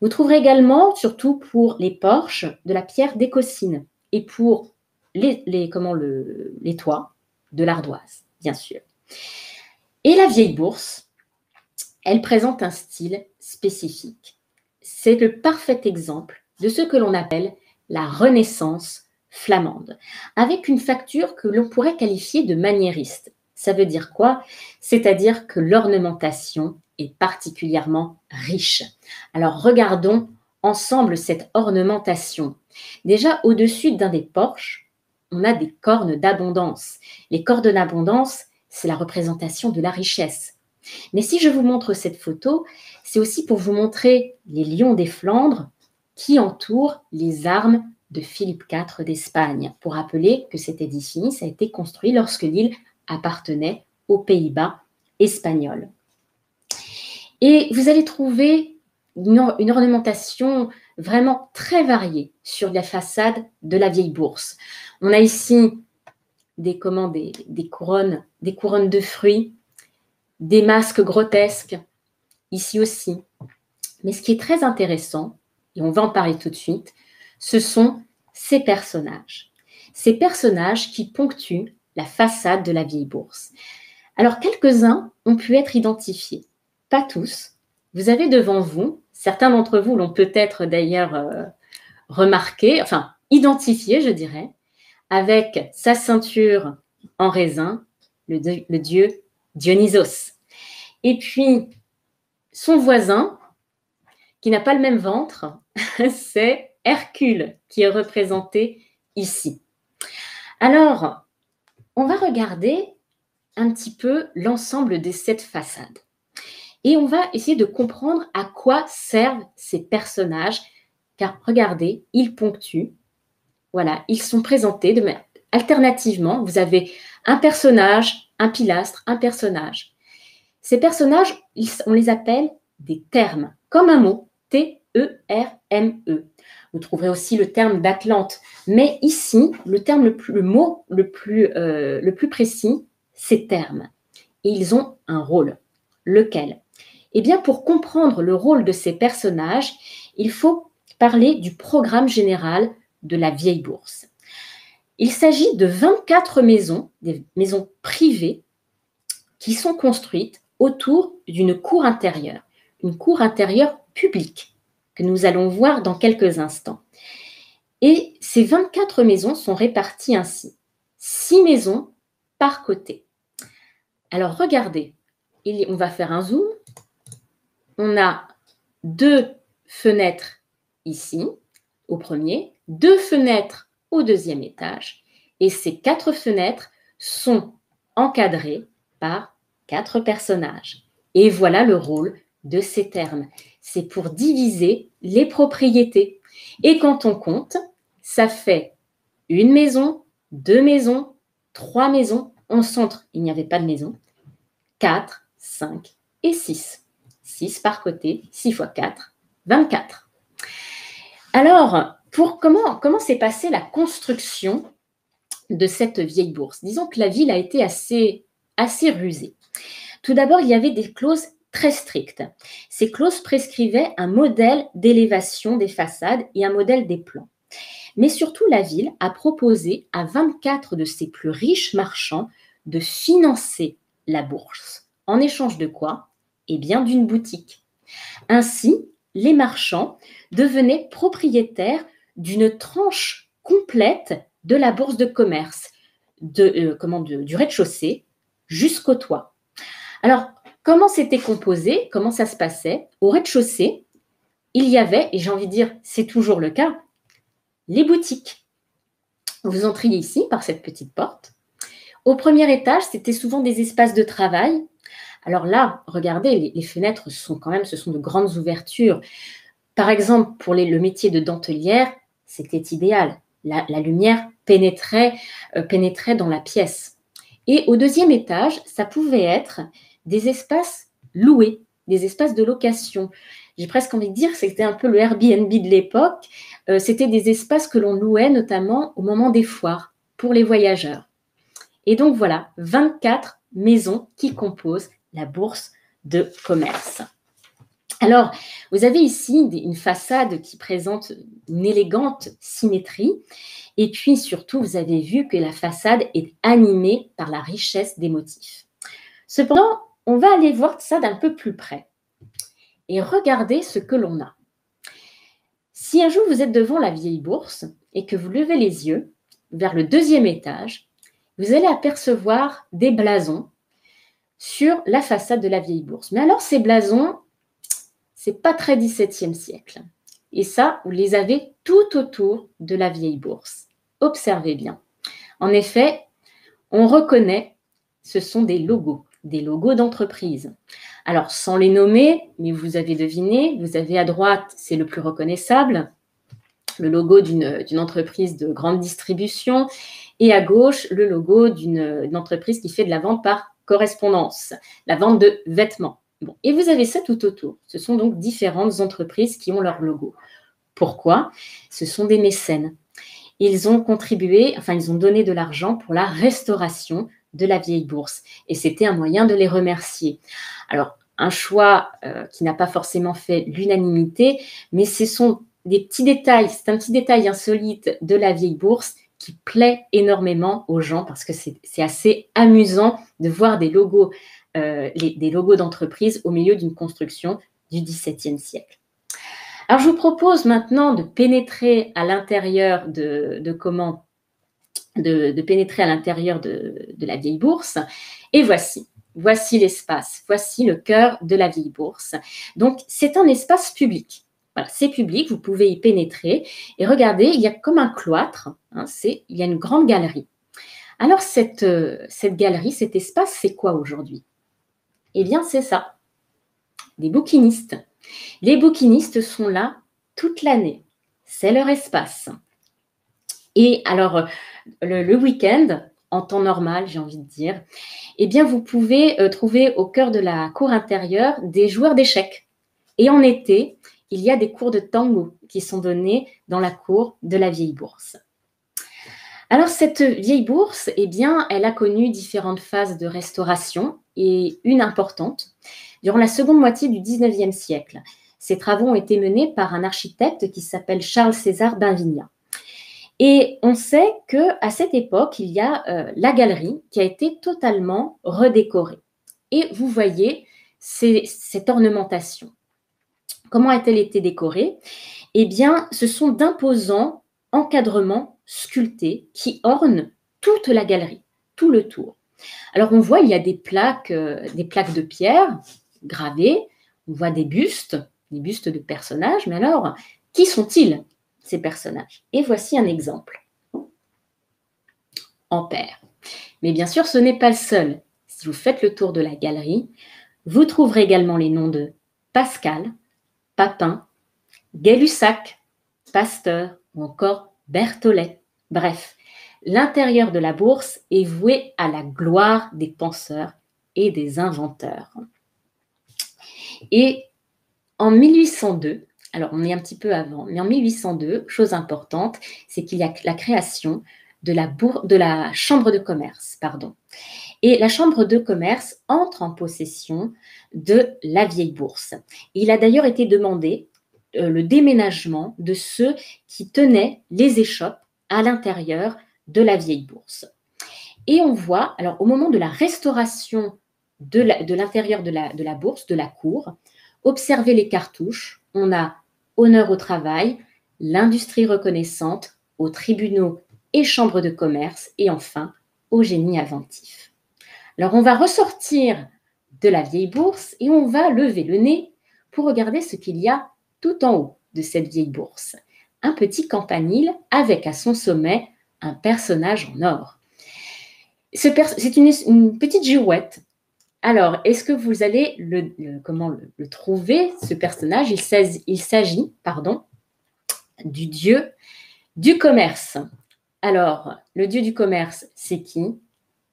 Vous trouverez également, surtout pour les porches, de la pierre d'écossine et pour les toits, de l'ardoise, bien sûr. Et la vieille bourse, elle présente un style spécifique. C'est le parfait exemple de ce que l'on appelle la Renaissance flamande, avec une facture que l'on pourrait qualifier de maniériste. Ça veut dire quoi? C'est-à-dire que l'ornementation est particulièrement riche. Alors regardons ensemble cette ornementation. Déjà, au-dessus d'un des porches, on a des cornes d'abondance. Les cornes d'abondance, c'est la représentation de la richesse. Mais si je vous montre cette photo, c'est aussi pour vous montrer les lions des Flandres qui entourent les armes de Philippe IV d'Espagne, pour rappeler que cet édifice a été construit lorsque l'île appartenait aux Pays-Bas espagnols. Et vous allez trouver une ornementation vraiment très variée sur la façade de la vieille bourse. On a ici des couronnes de fruits, des masques grotesques, ici aussi. Mais ce qui est très intéressant, et on va en parler tout de suite, ce sont ces personnages. Ces personnages qui ponctuent la façade de la vieille bourse. Alors, quelques-uns ont pu être identifiés. Pas tous. Vous avez devant vous, certains d'entre vous l'ont peut-être d'ailleurs remarqué, enfin identifié, je dirais, avec sa ceinture en raisin, le dieu Dionysos. Et puis, son voisin, qui n'a pas le même ventre, c'est Hercule qui est représenté ici. Alors, on va regarder un petit peu l'ensemble de cette façade. Et on va essayer de comprendre à quoi servent ces personnages, car regardez, ils ponctuent. Voilà, ils sont présentés alternativement. Vous avez un personnage, un pilastre, un personnage. Ces personnages, on les appelle des termes, comme un mot, T-E-R-M-E. Vous trouverez aussi le terme d'Atlante, mais ici, le mot le plus précis, c'est terme. Et ils ont un rôle. Lequel? Eh bien, pour comprendre le rôle de ces personnages, il faut parler du programme général de la Vieille Bourse. Il s'agit de 24 maisons, des maisons privées, qui sont construites autour d'une cour intérieure, une cour intérieure publique, que nous allons voir dans quelques instants. Et ces 24 maisons sont réparties ainsi, 6 maisons par côté. Alors regardez, on va faire un zoom. On a 2 fenêtres ici, au premier, 2 fenêtres au deuxième étage, et ces 4 fenêtres sont encadrées par 4 personnages. Et voilà le rôle de ces termes. C'est pour diviser les propriétés. Et quand on compte, ça fait 1 maison, 2 maisons, 3 maisons. En centre, il n'y avait pas de maison. 4, 5 et 6. 6 par côté, 6 x 4, 24. Alors, comment s'est passée la construction de cette vieille bourse? Disons que la ville a été assez rusée. Tout d'abord, il y avait des clauses très strictes. Ces clauses prescrivaient un modèle d'élévation des façades et un modèle des plans. Mais surtout, la ville a proposé à 24 de ses plus riches marchands de financer la bourse. En échange de quoi? Eh bien, d'une boutique. Ainsi, les marchands devenaient propriétaires d'une tranche complète de la bourse de commerce, du rez-de-chaussée jusqu'au toit. Alors, comment c'était composé? Comment ça se passait? Au rez-de-chaussée, il y avait, et j'ai envie de dire, c'est toujours le cas, les boutiques. Vous entriez ici par cette petite porte. Au premier étage, c'était souvent des espaces de travail. Alors là, regardez, les fenêtres ce sont de grandes ouvertures. Par exemple, pour le métier de dentelière, c'était idéal. La lumière pénétrait dans la pièce. Et au deuxième étage, ça pouvait être des espaces loués, des espaces de location. J'ai presque envie de dire que c'était un peu le Airbnb de l'époque. C'était des espaces que l'on louait notamment au moment des foires pour les voyageurs. Et donc voilà, 24 maisons qui composent la bourse de commerce. Alors, vous avez ici une façade qui présente une élégante symétrie. Et puis surtout, vous avez vu que la façade est animée par la richesse des motifs. Cependant, on va aller voir ça d'un peu plus près et regarder ce que l'on a. Si un jour vous êtes devant la vieille bourse et que vous levez les yeux vers le deuxième étage, vous allez apercevoir des blasons sur la façade de la vieille bourse. Mais alors, ces blasons, c'est pas très 17e siècle. Et ça, vous les avez tout autour de la vieille bourse. Observez bien. En effet, on reconnaît, ce sont des logos d'entreprise. Alors, sans les nommer, mais vous avez deviné, vous avez à droite, c'est le plus reconnaissable, le logo d'une entreprise de grande distribution, et à gauche, le logo d'une entreprise qui fait de la vente par correspondance, la vente de vêtements. Bon, et vous avez ça tout autour. Ce sont donc différentes entreprises qui ont leur logo. Pourquoi? Ce sont des mécènes. Ils ont contribué, ils ont donné de l'argent pour la restauration de la vieille bourse. Et c'était un moyen de les remercier. Alors, un choix qui n'a pas forcément fait l'unanimité, mais ce sont des petits détails, c'est un petit détail insolite de la vieille bourse qui plaît énormément aux gens parce que c'est assez amusant de voir des logos d'entreprise au milieu d'une construction du XVIIe siècle. Alors, je vous propose maintenant de pénétrer à l'intérieur de pénétrer à l'intérieur de la vieille bourse. Et voici l'espace, voici le cœur de la vieille bourse. Donc, c'est un espace public. Voilà, c'est public, vous pouvez y pénétrer. Et regardez, il y a comme un cloître, hein, il y a une grande galerie. Alors, cette galerie, cet espace, c'est quoi aujourd'hui? Eh bien, c'est ça, des bouquinistes. Les bouquinistes sont là toute l'année. C'est leur espace. Et alors, le week-end, en temps normal, j'ai envie de dire, eh bien, vous pouvez trouver au cœur de la cour intérieure des joueurs d'échecs. Et en été, il y a des cours de tango qui sont donnés dans la cour de la Vieille Bourse. Alors, cette Vieille Bourse, eh bien, elle a connu différentes phases de restauration et une importante. Durant la seconde moitié du XIXe siècle, ces travaux ont été menés par un architecte qui s'appelle Charles César Binvigna. Et on sait qu'à cette époque, il y a la galerie qui a été totalement redécorée. Et vous voyez cette ornementation. Comment a-t-elle été décorée? Eh bien, ce sont d'imposants encadrements sculptés qui ornent toute la galerie, tout le tour. Alors, on voit, il y a des plaques de pierre gravées, on voit des bustes de personnages, mais alors, qui sont-ils, ces personnages? Et voici un exemple. Ampère. Mais bien sûr, ce n'est pas le seul. Si vous faites le tour de la galerie, vous trouverez également les noms de Pascal, Papin, Gay-Lussac, Pasteur ou encore Berthollet. Bref, l'intérieur de la bourse est voué à la gloire des penseurs et des inventeurs. Et en 1802, alors on est un petit peu avant, mais en 1802, chose importante, c'est qu'il y a la création de la chambre de commerce, Et la chambre de commerce entre en possession de la Vieille Bourse. Il a d'ailleurs été demandé le déménagement de ceux qui tenaient les échoppes à l'intérieur de la Vieille Bourse. Et on voit, alors au moment de la restauration de l'intérieur de la bourse, de la cour, observez les cartouches. On a honneur au travail, l'industrie reconnaissante, aux tribunaux et chambres de commerce, et enfin au génie inventif. Alors on va ressortir de la Vieille Bourse et on va lever le nez pour regarder ce qu'il y a tout en haut de cette Vieille Bourse. Un petit campanile avec à son sommet un personnage en or. C'est une petite girouette. Alors, est-ce que vous allez le trouver, ce personnage? Il s'agit du dieu du commerce. Alors, le dieu du commerce, c'est qui?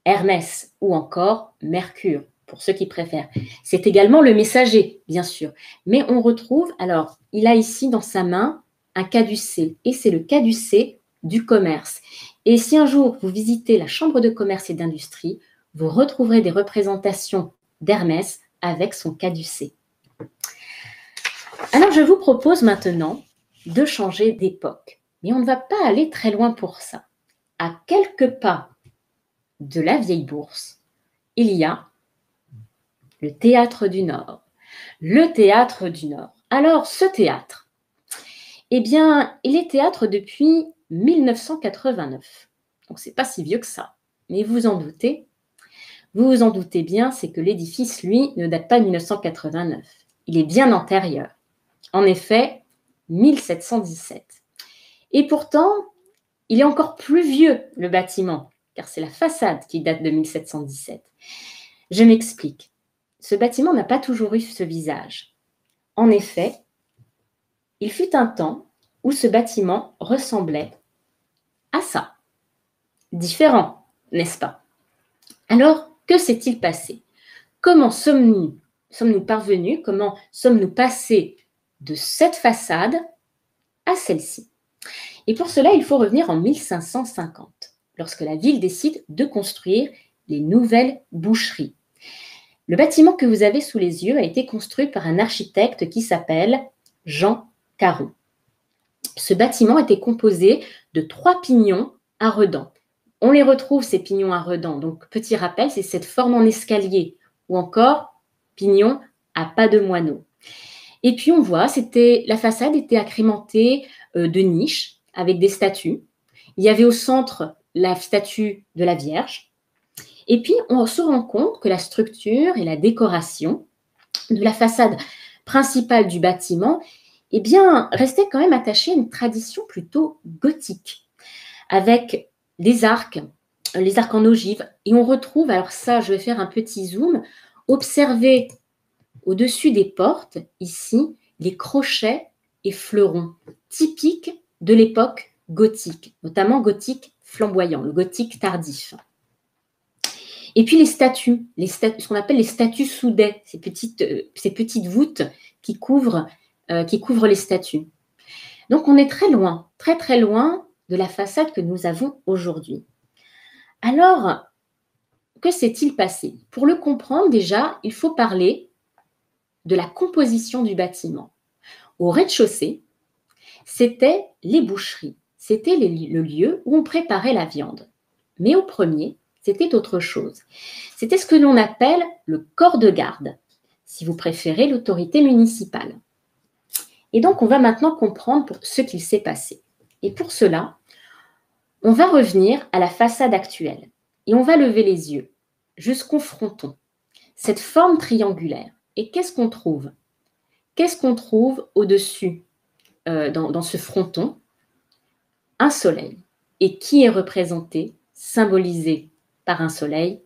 Hermès ou encore Mercure, pour ceux qui préfèrent. C'est également le messager, bien sûr. Mais on retrouve, alors, il a ici dans sa main un caducée, et c'est le caducée du commerce. Et si un jour vous visitez la chambre de commerce et d'industrie, vous retrouverez des représentations d'Hermès avec son caducée. Alors, je vous propose maintenant de changer d'époque. Mais on ne va pas aller très loin pour ça. À quelques pas de la Vieille Bourse, il y a le Théâtre du Nord. Le Théâtre du Nord. Alors, ce théâtre, eh bien, il est théâtre depuis 1989. Donc, c'est pas si vieux que ça. Mais vous vous en doutez bien, c'est que l'édifice, lui, ne date pas de 1989. Il est bien antérieur. En effet, 1717. Et pourtant, il est encore plus vieux, le bâtiment, car c'est la façade qui date de 1717. Je m'explique. Ce bâtiment n'a pas toujours eu ce visage. En effet, il fut un temps où ce bâtiment ressemblait à ça. Différent, n'est-ce pas? Alors, que s'est-il passé? Comment sommes-nous parvenus, comment sommes-nous passés de cette façade à celle-ci? Et pour cela, il faut revenir en 1550, lorsque la ville décide de construire les nouvelles boucheries. Le bâtiment que vous avez sous les yeux a été construit par un architecte qui s'appelle Jean Caron. Ce bâtiment était composé de 3 pignons à redans. On les retrouve, ces pignons à redans. Donc, petit rappel, c'est cette forme en escalier ou encore pignon à pas de moineau. Et puis, on voit, la façade était agrémentée de niches avec des statues. Il y avait au centre la statue de la Vierge. Et puis, on se rend compte que la structure et la décoration de la façade principale du bâtiment, eh bien, restait quand même attachée à une tradition plutôt gothique, avec les arcs en ogive. Et on retrouve, alors ça, je vais faire un petit zoom, observez au-dessus des portes, ici, les crochets et fleurons, typiques de l'époque gothique, notamment gothique flamboyant, le gothique tardif. Et puis les statues, ce qu'on appelle les statues soudées, ces petites voûtes qui couvrent les statues. Donc on est très loin, très très loin de la façade que nous avons aujourd'hui. Alors, que s'est-il passé? Pour le comprendre, déjà, il faut parler de la composition du bâtiment. Au rez-de-chaussée, c'était les boucheries, c'était le lieu où on préparait la viande. Mais au premier, c'était autre chose. C'était ce que l'on appelle le corps de garde, si vous préférez l'autorité municipale. Et donc, on va maintenant comprendre ce qu'il s'est passé. Et pour cela, on va revenir à la façade actuelle et on va lever les yeux jusqu'au fronton, cette forme triangulaire. Et qu'est-ce qu'on trouve? Qu'est-ce qu'on trouve au-dessus dans ce fronton? Un soleil. Et qui est représenté, symbolisé par un soleil?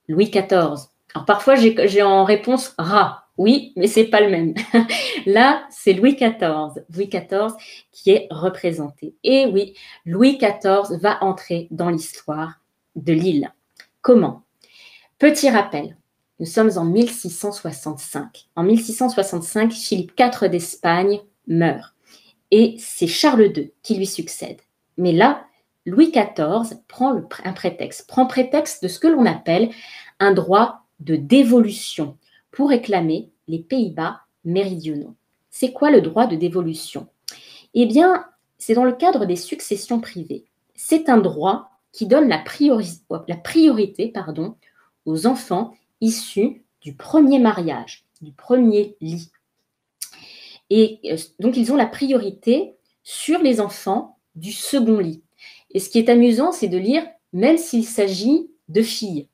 Louis XIV. Alors parfois, j'ai en réponse rat. Oui, mais c'est pas le même. Là, c'est Louis XIV. Louis XIV qui est représenté. Et oui, Louis XIV va entrer dans l'histoire de l'île. Comment? Petit rappel, nous sommes en 1665. En 1665, Philippe IV d'Espagne meurt. Et c'est Charles II qui lui succède. Mais là, Louis XIV prend prétexte de ce que l'on appelle un droit de dévolution pour réclamer les Pays-Bas méridionaux. C'est quoi le droit de dévolution? Eh bien, c'est dans le cadre des successions privées. C'est un droit qui donne la priorité aux enfants issus du premier mariage, du premier lit. Et donc, ils ont la priorité sur les enfants du second lit. Et ce qui est amusant, c'est de lire « même s'il s'agit de filles ».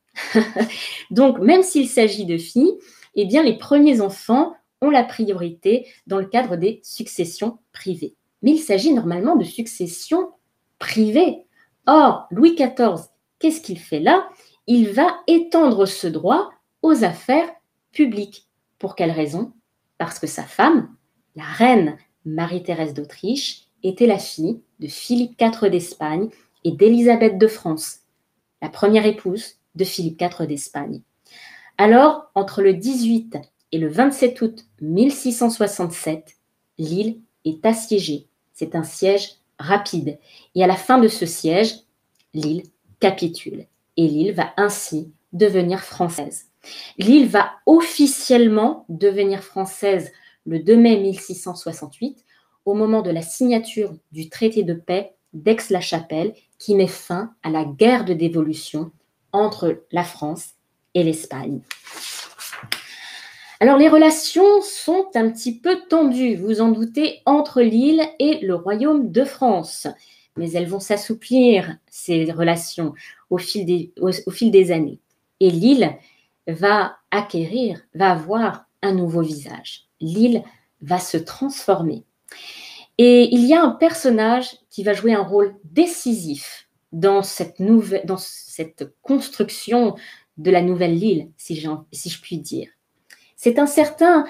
Donc, même s'il s'agit de filles, eh bien, les premiers enfants ont la priorité dans le cadre des successions privées. Mais il s'agit normalement de successions privées. Or, Louis XIV, qu'est-ce qu'il fait là? Il va étendre ce droit aux affaires publiques. Pour quelle raison? Parce que sa femme, la reine Marie-Thérèse d'Autriche, était la fille de Philippe IV d'Espagne et d'Élisabeth de France, la première épouse de Philippe IV d'Espagne. Alors, entre le 18 et le 27 août 1667, l'île est assiégée. C'est un siège rapide. Et à la fin de ce siège, l'île capitule. Et l'île va ainsi devenir française. L'île va officiellement devenir française le 2 mai 1668, au moment de la signature du traité de paix d'Aix-la-Chapelle, qui met fin à la guerre de dévolution entre la France et l'Espagne. Alors, les relations sont un petit peu tendues, vous en doutez, entre l'île et le royaume de France. Mais elles vont s'assouplir, ces relations, au fil des années. Et l'île va avoir un nouveau visage. L'île va se transformer. Et il y a un personnage qui va jouer un rôle décisif dans cette construction de la nouvelle île, si je puis dire. C'est un certain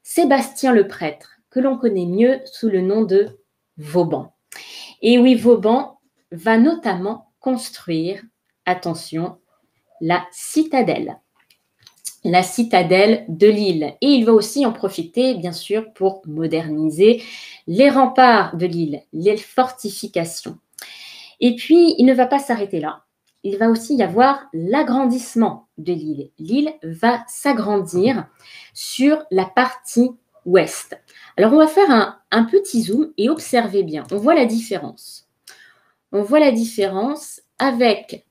Sébastien le Prêtre, que l'on connaît mieux sous le nom de Vauban. Et oui, Vauban va notamment construire, attention, la citadelle de l'île. Et il va aussi en profiter, bien sûr, pour moderniser les remparts de l'île, les fortifications. Et puis, il ne va pas s'arrêter là. Il va aussi y avoir l'agrandissement de l'île. L'île va s'agrandir sur la partie ouest. Alors, on va faire un petit zoom et observez bien. On voit la différence. On voit la différence avec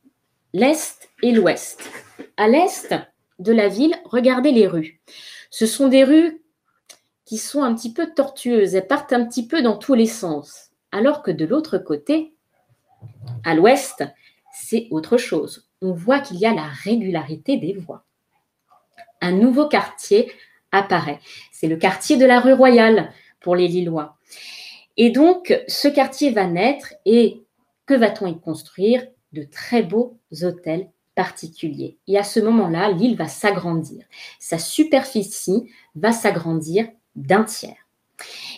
l'est et l'ouest. À l'est de la ville, regardez les rues. Ce sont des rues qui sont un petit peu tortueuses. Elles partent un petit peu dans tous les sens. Alors que de l'autre côté, à l'ouest, c'est autre chose. On voit qu'il y a la régularité des voies. Un nouveau quartier apparaît. C'est le quartier de la rue Royale, pour les Lillois. Et donc, ce quartier va naître et que va-t-on y construire? De très beaux hôtels particuliers. Et à ce moment-là, l'île va s'agrandir. Sa superficie va s'agrandir d'un tiers.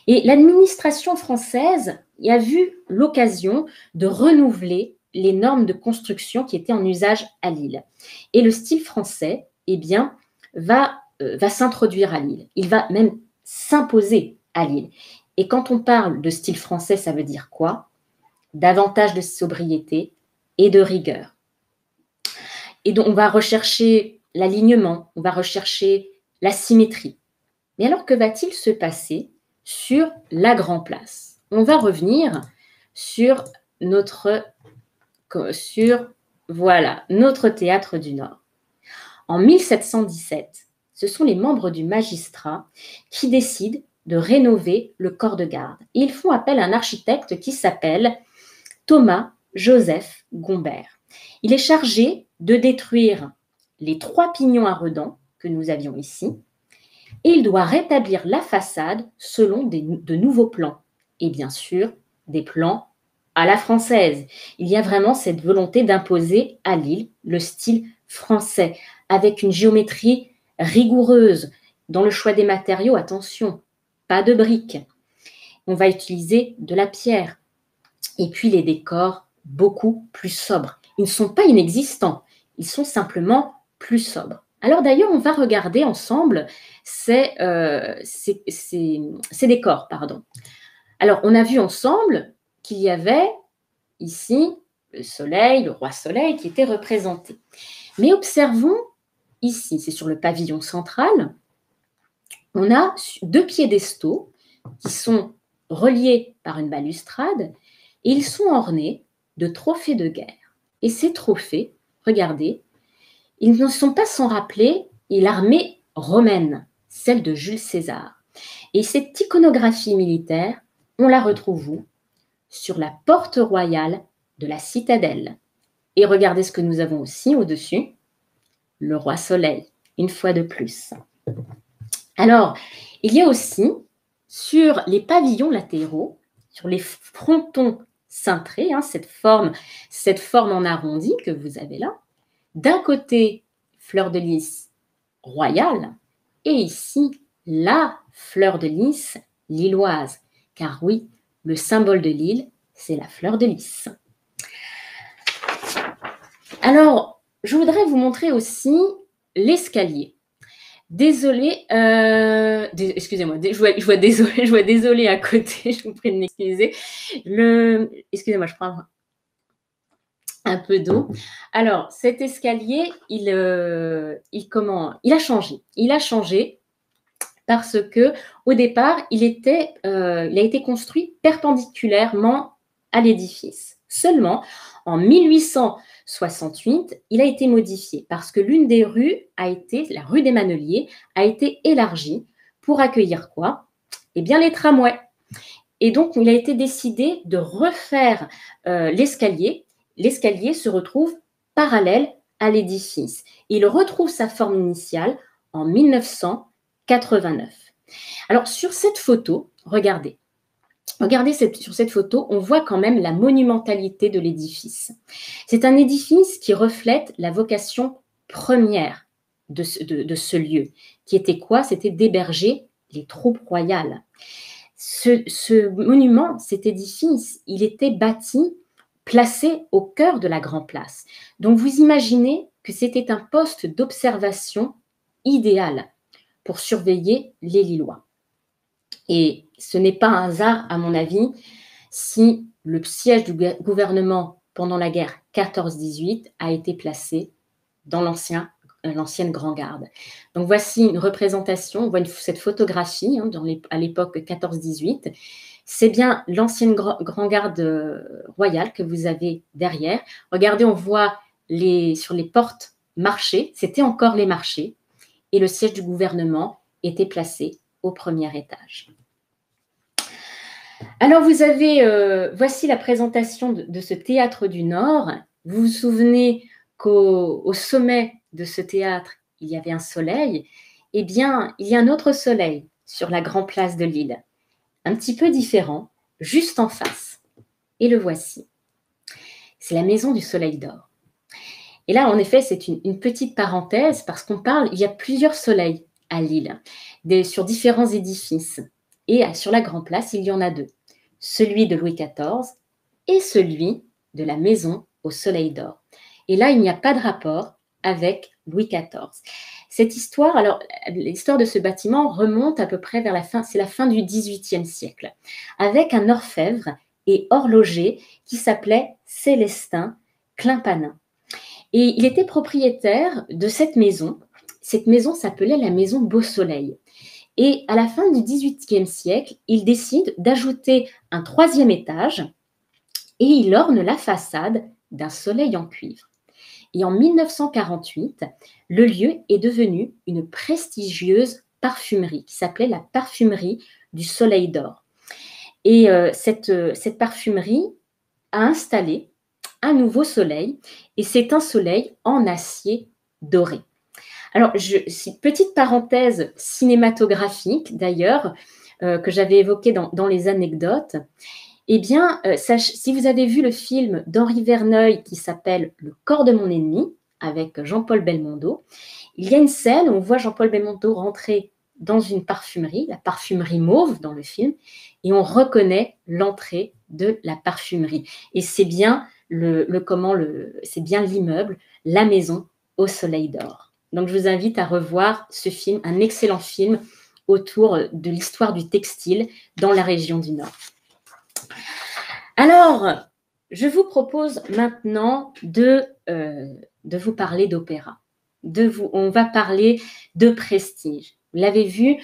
Et l'administration française y a vu l'occasion de renouveler les normes de construction qui étaient en usage à Lille. Et le style français, eh bien, va s'introduire à Lille. Il va même s'imposer à Lille. Et quand on parle de style français, ça veut dire quoi? Davantage de sobriété et de rigueur. Et donc, on va rechercher l'alignement, on va rechercher la symétrie. Mais alors, que va-t-il se passer sur la Grand Place? On va revenir sur notre théâtre du Nord. En 1717, ce sont les membres du magistrat qui décident de rénover le corps de garde. Et ils font appel à un architecte qui s'appelle Thomas Joseph Gombert. Il est chargé de détruire les 3 pignons à redans que nous avions ici, et il doit rétablir la façade selon de nouveaux plans. Et bien sûr, des plans à la française. Il y a vraiment cette volonté d'imposer à Lille le style français, avec une géométrie rigoureuse. Dans le choix des matériaux, attention, pas de briques. On va utiliser de la pierre. Et puis les décors beaucoup plus sobres. Ils ne sont pas inexistants, ils sont simplement plus sobres. Alors d'ailleurs, on va regarder ensemble ces décors. Alors, on a vu ensemble qu'il y avait ici le soleil, le roi soleil qui était représenté. Mais observons ici, c'est sur le pavillon central, on a 2 piédestaux qui sont reliés par une balustrade et ils sont ornés de trophées de guerre. Et ces trophées, regardez, ils ne sont pas sans rappeler l'armée romaine, celle de Jules César. Et cette iconographie militaire, on la retrouve où? Sur la porte royale de la citadelle. Et regardez ce que nous avons aussi au-dessus, le roi soleil, une fois de plus. Alors, il y a aussi, sur les pavillons latéraux, sur les frontons cintrés, cette forme en arrondi que vous avez là, d'un côté, fleur de lys royale, et ici, la fleur de lys lilloise. Car oui, le symbole de Lille, c'est la fleur de lys. Alors, je voudrais vous montrer aussi l'escalier. Désolée, excusez-moi, je vois désolée à côté, je vous prie de m'excuser. Excusez-moi, je prends un peu d'eau. Alors, cet escalier, il a changé. Il a changé parce que au départ, il a été construit perpendiculairement à l'édifice. Seulement, en 1868, il a été modifié parce que l'une des rues la rue des Maneliers, a été élargie pour accueillir quoi? Eh bien, les tramways. Et donc, il a été décidé de refaire l'escalier. L'escalier se retrouve parallèle à l'édifice. Il retrouve sa forme initiale en 1989. Alors, sur cette photo, regardez sur cette photo, on voit quand même la monumentalité de l'édifice. C'est un édifice qui reflète la vocation première de ce lieu, qui était quoi? C'était d'héberger les troupes royales. Ce monument, cet édifice, il était bâti, placé au cœur de la Grande Place. Donc, vous imaginez que c'était un poste d'observation idéal pour surveiller les Lillois. Et ce n'est pas un hasard, à mon avis, si le siège du gouvernement pendant la guerre 14-18 a été placé dans l'ancienne Grand Garde. Donc voici une représentation, on voit cette photographie à l'époque 14-18. C'est bien l'ancienne Grand Garde royale que vous avez derrière. Regardez, on voit sur les portes marchés, c'était encore les marchés, et le siège du gouvernement était placé au premier étage. Alors, voici la présentation de ce théâtre du Nord. Vous vous souvenez qu'au sommet de ce théâtre, il y avait un soleil. Eh bien, il y a un autre soleil sur la Grande Place de Lille. un petit peu différent, juste en face. Et le voici. C'est la maison du Soleil d'Or. Et là, en effet, c'est une petite parenthèse parce qu'on parle, il y a plusieurs soleils à Lille, sur différents édifices. Et sur la Grand Place, il y en a deux. Celui de Louis XIV et celui de la maison au Soleil d'Or. Et là, il n'y a pas de rapport avec Louis XIV. Cette histoire, alors l'histoire de ce bâtiment remonte à peu près vers la fin, c'est la fin du XVIIIe siècle, avec un orfèvre et horloger qui s'appelait Célestin Climpanin. Et il était propriétaire de cette maison. Cette maison s'appelait la maison Beau Soleil. Et à la fin du XVIIIe siècle, il décide d'ajouter un troisième étage et il orne la façade d'un soleil en cuivre. Et en 1948, le lieu est devenu une prestigieuse parfumerie qui s'appelait la parfumerie du Soleil d'Or. Et cette parfumerie a installé un nouveau soleil et c'est un soleil en acier doré. Alors, petite parenthèse cinématographique d'ailleurs, que j'avais évoquée dans les anecdotes. Eh bien, si vous avez vu le film d'Henri Verneuil qui s'appelle « Le corps de mon ennemi » avec Jean-Paul Belmondo, il y a une scène où on voit Jean-Paul Belmondo rentrer dans une parfumerie, la parfumerie mauve dans le film, et on reconnaît l'entrée de la parfumerie. Et c'est bien c'est bien l'immeuble, la maison au Soleil d'Or. Donc, je vous invite à revoir ce film, un excellent film autour de l'histoire du textile dans la région du Nord. Alors, je vous propose maintenant de vous parler d'opéra. On va parler de prestige. Vous l'avez vu,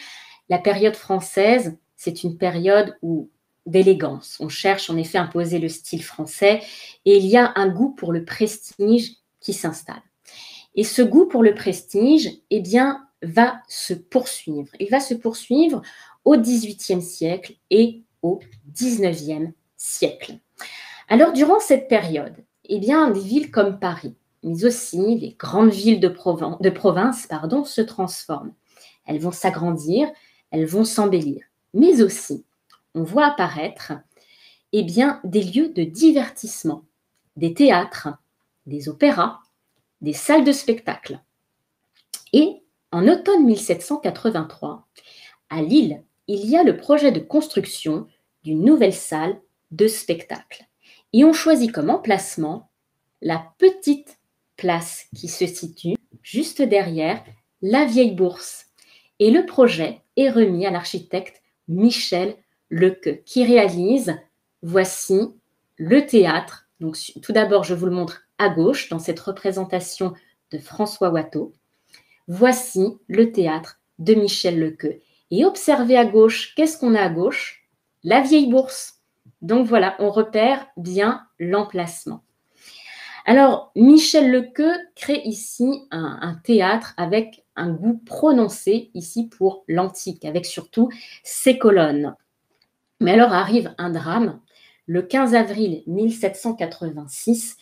la période française, c'est une période d'élégance. On cherche en effet à imposer le style français et il y a un goût pour le prestige qui s'installe. Et ce goût pour le prestige, eh bien, va se poursuivre. Il va se poursuivre au XVIIIe siècle et au XIXe siècle. Alors, durant cette période, eh bien, des villes comme Paris, mais aussi les grandes villes de province, se transforment. Elles vont s'agrandir, elles vont s'embellir. Mais aussi, on voit apparaître eh bien, des lieux de divertissement, des théâtres, des opéras, des salles de spectacle. Et en automne 1783, à Lille, il y a le projet de construction d'une nouvelle salle de spectacle. Et on choisit comme emplacement la petite place qui se situe juste derrière la vieille bourse. Et le projet est remis à l'architecte Michel Lequeux, qui réalise, voici le théâtre. Donc, tout d'abord, je vous le montre à gauche dans cette représentation de François Watteau. Voici le théâtre de Michel Lequeux. Et observez à gauche, qu'est-ce qu'on a à gauche? La vieille bourse. Donc voilà, on repère bien l'emplacement. Alors, Michel Lequeux crée ici un théâtre avec un goût prononcé ici pour l'antique, avec surtout ses colonnes. Mais alors arrive un drame. Le 15 avril 1786,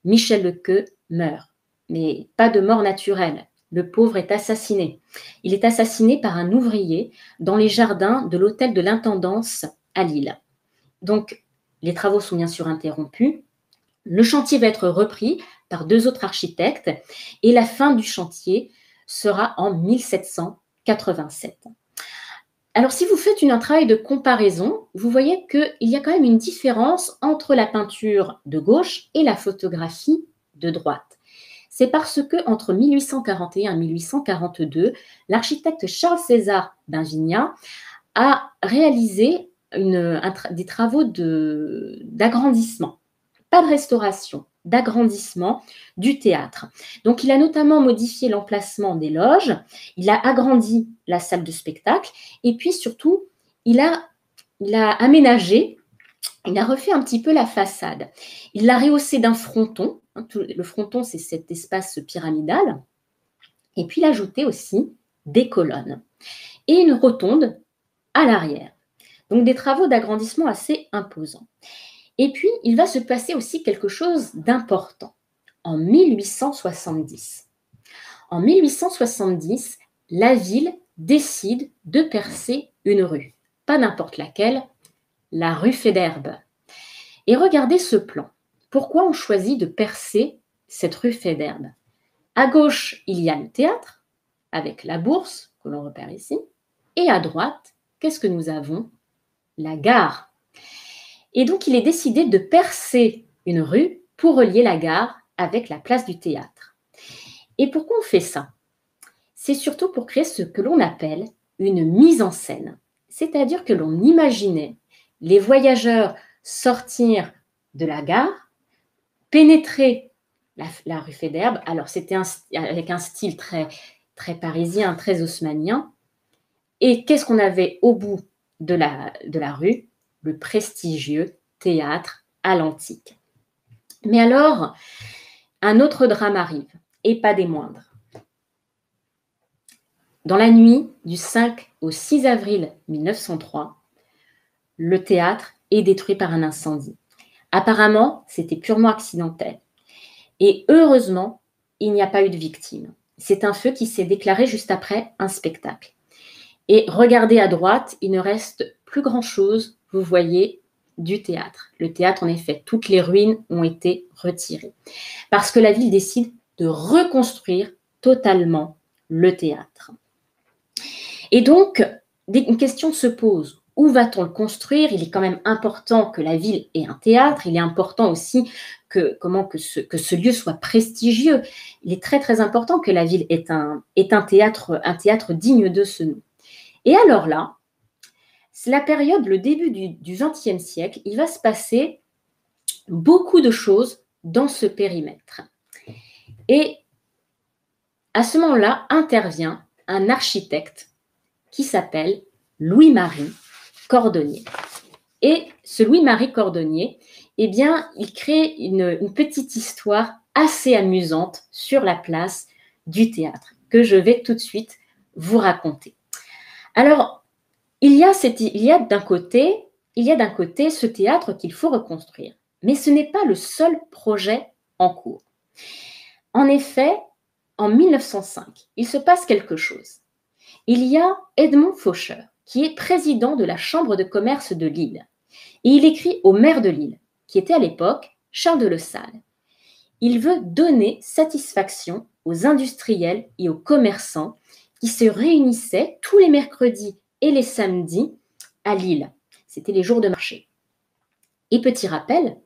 Michel Lequeux meurt. Mais pas de mort naturelle. Le pauvre est assassiné. Il est assassiné par un ouvrier dans les jardins de l'hôtel de l'intendance à Lille. Donc, les travaux sont bien sûr interrompus. Le chantier va être repris par deux autres architectes et la fin du chantier sera en 1787. Alors, si vous faites un travail de comparaison, vous voyez qu'il y a quand même une différence entre la peinture de gauche et la photographie de droite. C'est parce que entre 1841 et 1842, l'architecte Charles-César Benvigna a réalisé des travaux d'agrandissement, pas de restauration, d'agrandissement du théâtre. Donc, il a notamment modifié l'emplacement des loges, il a agrandi la salle de spectacle et puis surtout, il a aménagé, il a refait un petit peu la façade. Il l'a rehaussé d'un fronton. Le fronton, c'est cet espace pyramidal. Et puis, il a ajouté aussi des colonnes et une rotonde à l'arrière. Donc, des travaux d'agrandissement assez imposants. Et puis, il va se passer aussi quelque chose d'important. En 1870. En 1870, la ville décide de percer une rue. pas n'importe laquelle, la rue Faidherbe. Et regardez ce plan. Pourquoi on choisit de percer cette rue Faidherbe? À gauche, il y a le théâtre, avec la Bourse, que l'on repère ici. Et à droite, qu'est-ce que nous avons? La gare. Et donc, il est décidé de percer une rue pour relier la gare avec la place du théâtre. Et pourquoi on fait ça? C'est surtout pour créer ce que l'on appelle une mise en scène. C'est-à-dire que l'on imaginait les voyageurs sortir de la gare, pénétrer la rue Faidherbe. Alors, c'était avec un style très, très parisien, très haussmannien. Et qu'est-ce qu'on avait au bout de la rue? Le prestigieux théâtre à l'antique. Mais alors, un autre drame arrive, et pas des moindres. Dans la nuit du 5 au 6 avril 1903, le théâtre est détruit par un incendie. Apparemment, c'était purement accidentel. Et heureusement, il n'y a pas eu de victimes. C'est un feu qui s'est déclaré juste après un spectacle. Et regardez à droite, il ne reste plus grand-chose, vous voyez, du théâtre. Le théâtre, en effet, toutes les ruines ont été retirées. Parce que la ville décide de reconstruire totalement le théâtre. Et donc, une question se pose. Où va-t-on le construire? Il est quand même important que la ville ait un théâtre. Il est important aussi que ce lieu soit prestigieux. Il est très, très important que la ville ait un théâtre digne de ce nom. Et alors là, c'est la période, le début du XXe siècle, il va se passer beaucoup de choses dans ce périmètre. Et à ce moment-là, intervient un architecte qui s'appelle Louis-Marie Cordonnier. Et ce Louis-Marie Cordonnier, eh bien, il crée une petite histoire assez amusante sur la place du théâtre que je vais tout de suite vous raconter. Alors, il y a d'un côté ce théâtre qu'il faut reconstruire, mais ce n'est pas le seul projet en cours. En effet, en 1905, il se passe quelque chose. Il y a Edmond Faucheur, qui est président de la Chambre de commerce de Lille. Et il écrit au maire de Lille, qui était à l'époque Charles de Lasalle. Il veut donner satisfaction aux industriels et aux commerçants qui se réunissaient tous les mercredis et les samedis à Lille. C'était les jours de marché. Et petit rappel,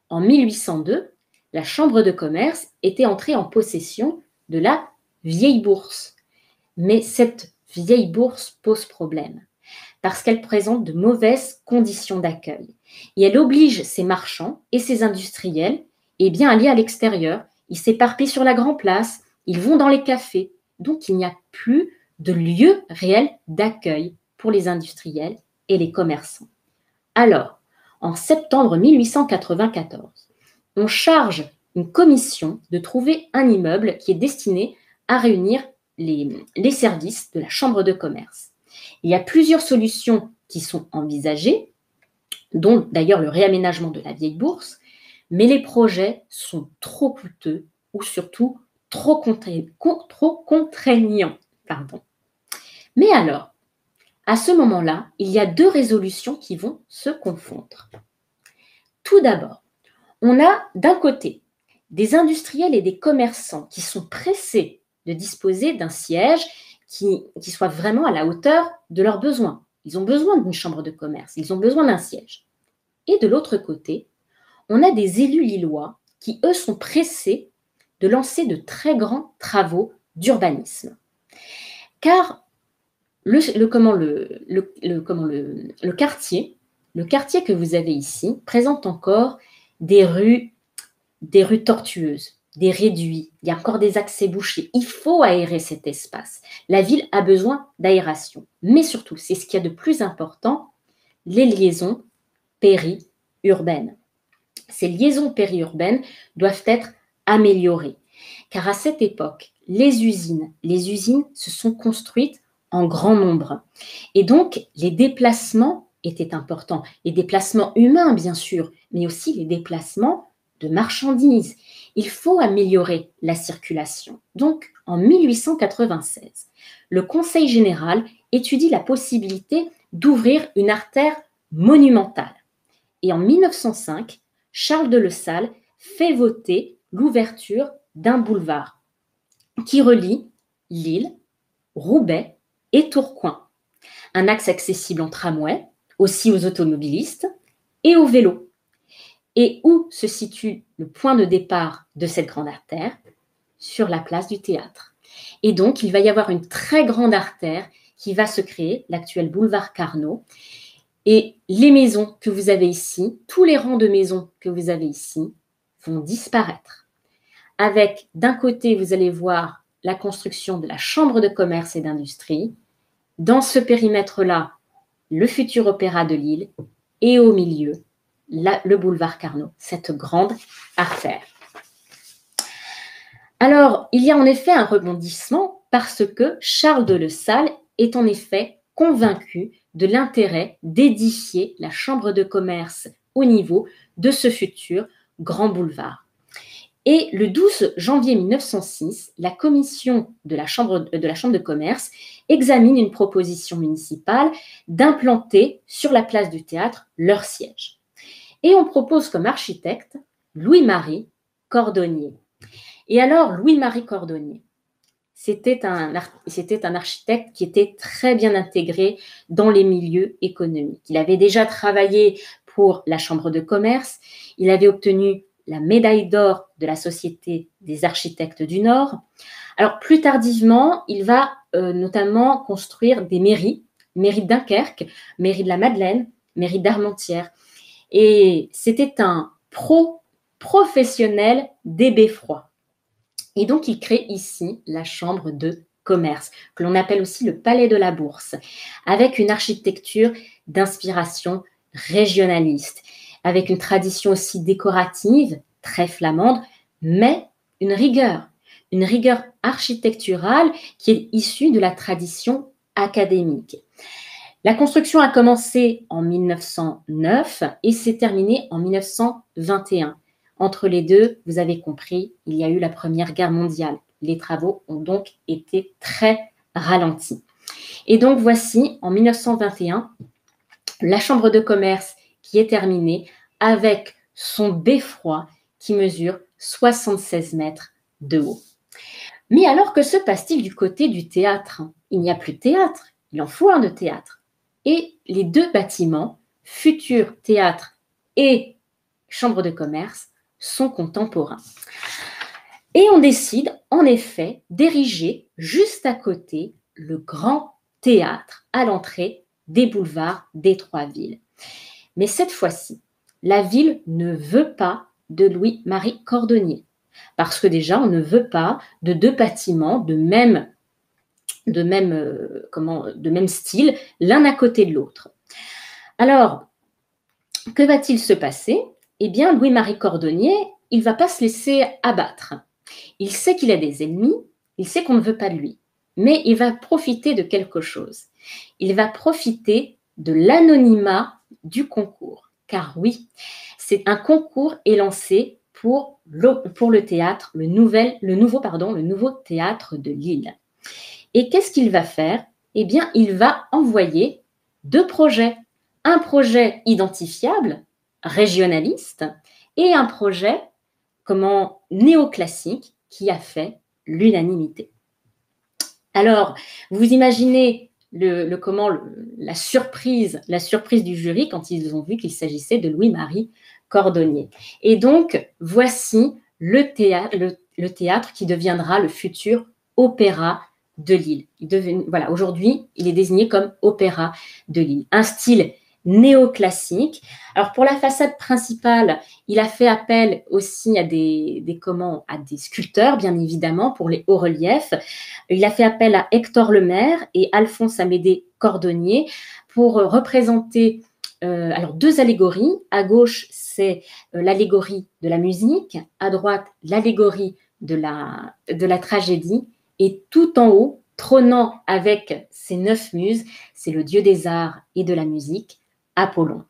en 1802, la Chambre de commerce était entrée en possession de la vieille bourse. Mais cette vieille bourse pose problème parce qu'elle présente de mauvaises conditions d'accueil. Et elle oblige ses marchands et ses industriels à aller à l'extérieur. Ils s'éparpillent sur la grande place, ils vont dans les cafés. Donc, il n'y a plus de lieu réel d'accueil pour les industriels et les commerçants. Alors, en septembre 1894, on charge une commission de trouver un immeuble qui est destiné à réunir les services de la Chambre de commerce. Il y a plusieurs solutions qui sont envisagées, dont d'ailleurs le réaménagement de la vieille bourse, mais les projets sont trop coûteux ou surtout trop contraignants. Mais alors, à ce moment-là, il y a deux résolutions qui vont se confondre. Tout d'abord, on a d'un côté des industriels et des commerçants qui sont pressés de disposer d'un siège qui soit vraiment à la hauteur de leurs besoins. Ils ont besoin d'une chambre de commerce, ils ont besoin d'un siège. Et de l'autre côté, on a des élus lillois qui, eux, sont pressés de lancer de très grands travaux d'urbanisme. Car le quartier que vous avez ici présente encore des rues tortueuses, des réduits, il y a encore des accès bouchés. Il faut aérer cet espace. La ville a besoin d'aération. Mais surtout, c'est ce qu'il y a de plus important, les liaisons périurbaines. Ces liaisons périurbaines doivent être améliorées. Car à cette époque, les usines se sont construites en grand nombre. Et donc, les déplacements étaient importants. Les déplacements humains, bien sûr, mais aussi les déplacements de marchandises. Il faut améliorer la circulation. Donc, en 1896, le Conseil général étudie la possibilité d'ouvrir une artère monumentale. Et en 1905, Charles de Lasalle fait voter l'ouverture d'un boulevard qui relie Lille, Roubaix et Tourcoing. Un axe accessible en tramway, aussi aux automobilistes et aux vélos. Et où se situe le point de départ de cette grande artère? Sur la place du Théâtre. Et donc, il va y avoir une très grande artère qui va se créer, l'actuel boulevard Carnot. Et les maisons que vous avez ici, tous les rangs de maisons que vous avez ici, vont disparaître. Avec, d'un côté, vous allez voir la construction de la Chambre de commerce et d'industrie. Dans ce périmètre-là, le futur opéra de Lille. Et au milieu, le boulevard Carnot, cette grande artère. Alors, il y a en effet un rebondissement parce que Charles de Lasalle est en effet convaincu de l'intérêt d'édifier la chambre de commerce au niveau de ce futur grand boulevard. Et le 12 janvier 1906, la commission de la chambre de commerce examine une proposition municipale d'implanter sur la place du Théâtre leur siège. Et on propose comme architecte Louis-Marie Cordonnier. Et alors, Louis-Marie Cordonnier, c'était un architecte qui était très bien intégré dans les milieux économiques. Il avait déjà travaillé pour la Chambre de commerce, il avait obtenu la médaille d'or de la Société des architectes du Nord. Alors, plus tardivement, il va notamment construire des mairies, mairie de Dunkerque, mairie de la Madeleine, mairie d'Armentières. Et c'était un professionnel des beffrois. Et donc, il crée ici la chambre de commerce, que l'on appelle aussi le palais de la Bourse, avec une architecture d'inspiration régionaliste, avec une tradition aussi décorative, très flamande, mais une rigueur architecturale qui est issue de la tradition académique. La construction a commencé en 1909 et s'est terminée en 1921. Entre les deux, vous avez compris, il y a eu la Première Guerre mondiale. Les travaux ont donc été très ralentis. Et donc voici, en 1921, la chambre de commerce qui est terminée avec son beffroi qui mesure 76 mètres de haut. Mais alors, que se passe-t-il du côté du théâtre? Il n'y a plus de théâtre, il en faut un de théâtre. Et les deux bâtiments, futur théâtre et chambre de commerce, sont contemporains. Et on décide en effet d'ériger juste à côté le grand théâtre à l'entrée des boulevards des trois villes. Mais cette fois-ci, la ville ne veut pas de Louis-Marie Cordonnier, parce que déjà on ne veut pas de deux bâtiments de même style, l'un à côté de l'autre. Alors, que va-t-il se passer? Eh bien, Louis-Marie Cordonnier, il ne va pas se laisser abattre. Il sait qu'il a des ennemis, il sait qu'on ne veut pas de lui, mais il va profiter de quelque chose. Il va profiter de l'anonymat du concours. Car oui, c'est un concours est lancé pour le théâtre, le nouveau théâtre de Lille. Et qu'est-ce qu'il va faire? Eh bien, il va envoyer deux projets. Un projet identifiable, régionaliste, et un projet néoclassique qui a fait l'unanimité. Alors, vous imaginez la surprise du jury quand ils ont vu qu'il s'agissait de Louis-Marie Cordonnier. Et donc, voici le théâtre qui deviendra le futur opéra de Lille. Aujourd'hui, il est désigné comme opéra de Lille. Un style néoclassique. Alors, pour la façade principale, il a fait appel aussi à des sculpteurs, bien évidemment, pour les hauts-reliefs. Il a fait appel à Hector Lemaire et Alphonse Amédée Cordonnier pour représenter deux allégories. À gauche, c'est l'allégorie de la musique. À droite, l'allégorie de la tragédie. Et tout en haut, trônant avec ses 9 muses, c'est le dieu des arts et de la musique, Apollon.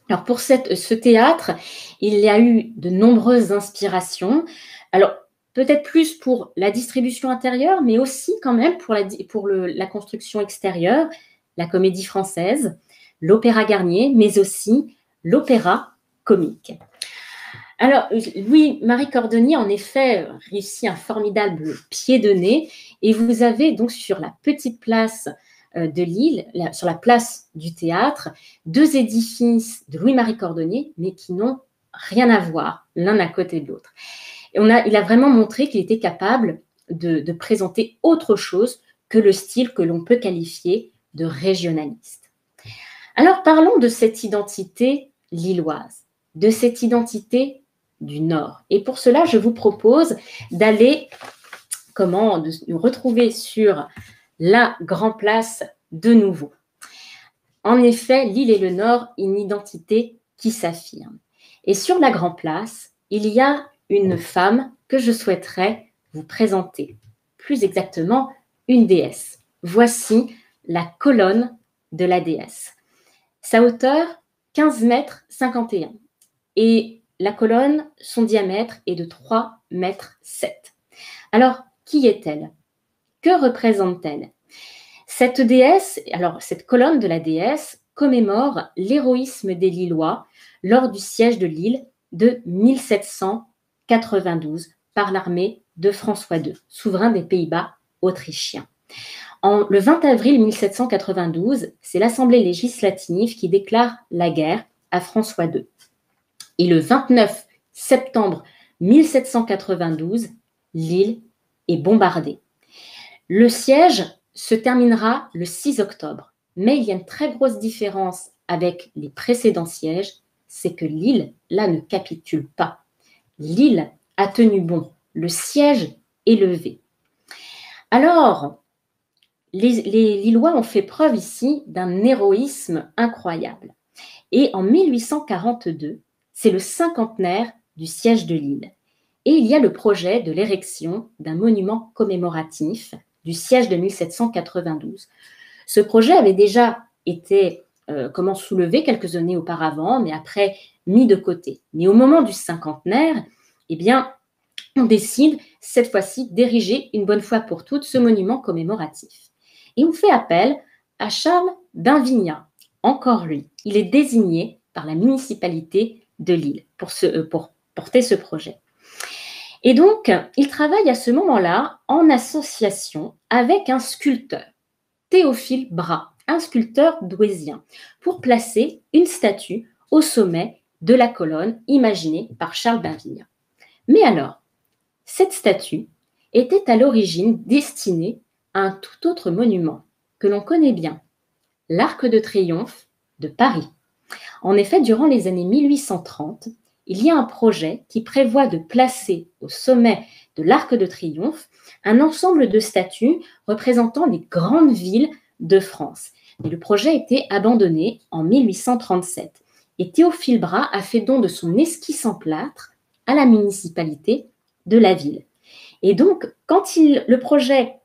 Alors pour ce théâtre, il y a eu de nombreuses inspirations. Alors peut-être plus pour la distribution intérieure, mais aussi quand même pour la construction extérieure. la Comédie Française, l'Opéra Garnier, mais aussi l'opéra comique. Alors, Louis-Marie Cordonnier, en effet, réussit un formidable pied de nez, et vous avez donc sur la petite place de Lille, sur la place du théâtre, 2 édifices de Louis-Marie Cordonnier, mais qui n'ont rien à voir l'un à côté de l'autre. Il a vraiment montré qu'il était capable de présenter autre chose que le style que l'on peut qualifier de régionaliste. Alors, parlons de cette identité lilloise, de cette identité du Nord. Et pour cela, je vous propose d'aller, de nous retrouver sur la Grand Place de nouveau. En effet, Lille et le Nord, une identité qui s'affirme. Et sur la Grand Place, il y a une femme que je souhaiterais vous présenter, plus exactement une déesse. Voici la colonne de la déesse. Sa hauteur, 15 mètres 51. Et la colonne, son diamètre est de 3 mètres 7. Alors, qui est-elle? Que représente-t-elle? Cette déesse, alors cette colonne de la déesse commémore l'héroïsme des Lillois lors du siège de Lille de 1792 par l'armée de François II, souverain des Pays-Bas autrichiens. Le 20 avril 1792, c'est l'Assemblée législative qui déclare la guerre à François II. Et le 29 septembre 1792, Lille est bombardée. Le siège se terminera le 6 octobre, mais il y a une très grosse différence avec les précédents sièges, c'est que Lille, là, ne capitule pas. Lille a tenu bon, le siège est levé. Alors, les Lillois ont fait preuve ici d'un héroïsme incroyable. Et en 1842, c'est le cinquantenaire du siège de Lille. Et il y a le projet de l'érection d'un monument commémoratif du siège de 1792. Ce projet avait déjà été soulevé quelques années auparavant, mais après mis de côté. Mais au moment du cinquantenaire, eh bien, on décide cette fois-ci d'ériger une bonne fois pour toutes ce monument commémoratif. Et on fait appel à Charles d'Invignat, encore lui. Il est désigné par la municipalité de Lille pour porter ce projet. Et donc, il travaille à ce moment-là en association avec un sculpteur, Théophile Bras, un sculpteur douaisien, pour placer une statue au sommet de la colonne imaginée par Charles d'Invignat. Mais alors, cette statue était à l'origine destinée à un tout autre monument que l'on connaît bien, l'Arc de Triomphe de Paris. En effet, durant les années 1830, il y a un projet qui prévoit de placer au sommet de l'Arc de Triomphe un ensemble de statues représentant les grandes villes de France. Et le projet a été abandonné en 1837. Et Théophile Bras a fait don de son esquisse en plâtre à la municipalité de la ville. Et donc, quand le projet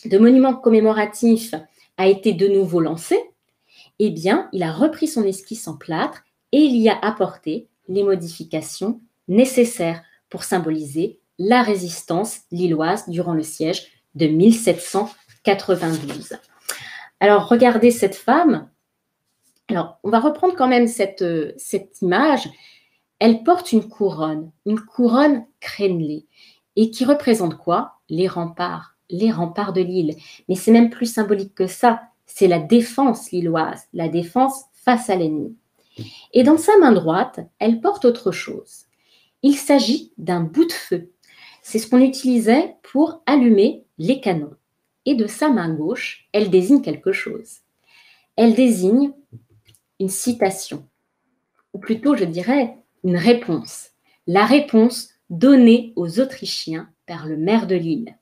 de monument commémoratif a été de nouveau lancé, eh bien, il a repris son esquisse en plâtre et il y a apporté les modifications nécessaires pour symboliser la résistance lilloise durant le siège de 1792. Alors, regardez cette femme. Alors, on va reprendre quand même cette image. Elle porte une couronne crénelée. Et qui représente quoi? Les remparts de Lille. Mais c'est même plus symbolique que ça. C'est la défense lilloise, la défense face à l'ennemi. Et dans sa main droite, elle porte autre chose. Il s'agit d'un bout de feu. C'est ce qu'on utilisait pour allumer les canons. Et de sa main gauche, elle désigne quelque chose. Elle désigne une citation, ou plutôt, je dirais, une réponse. La réponse donnée aux Autrichiens par le maire de Lille.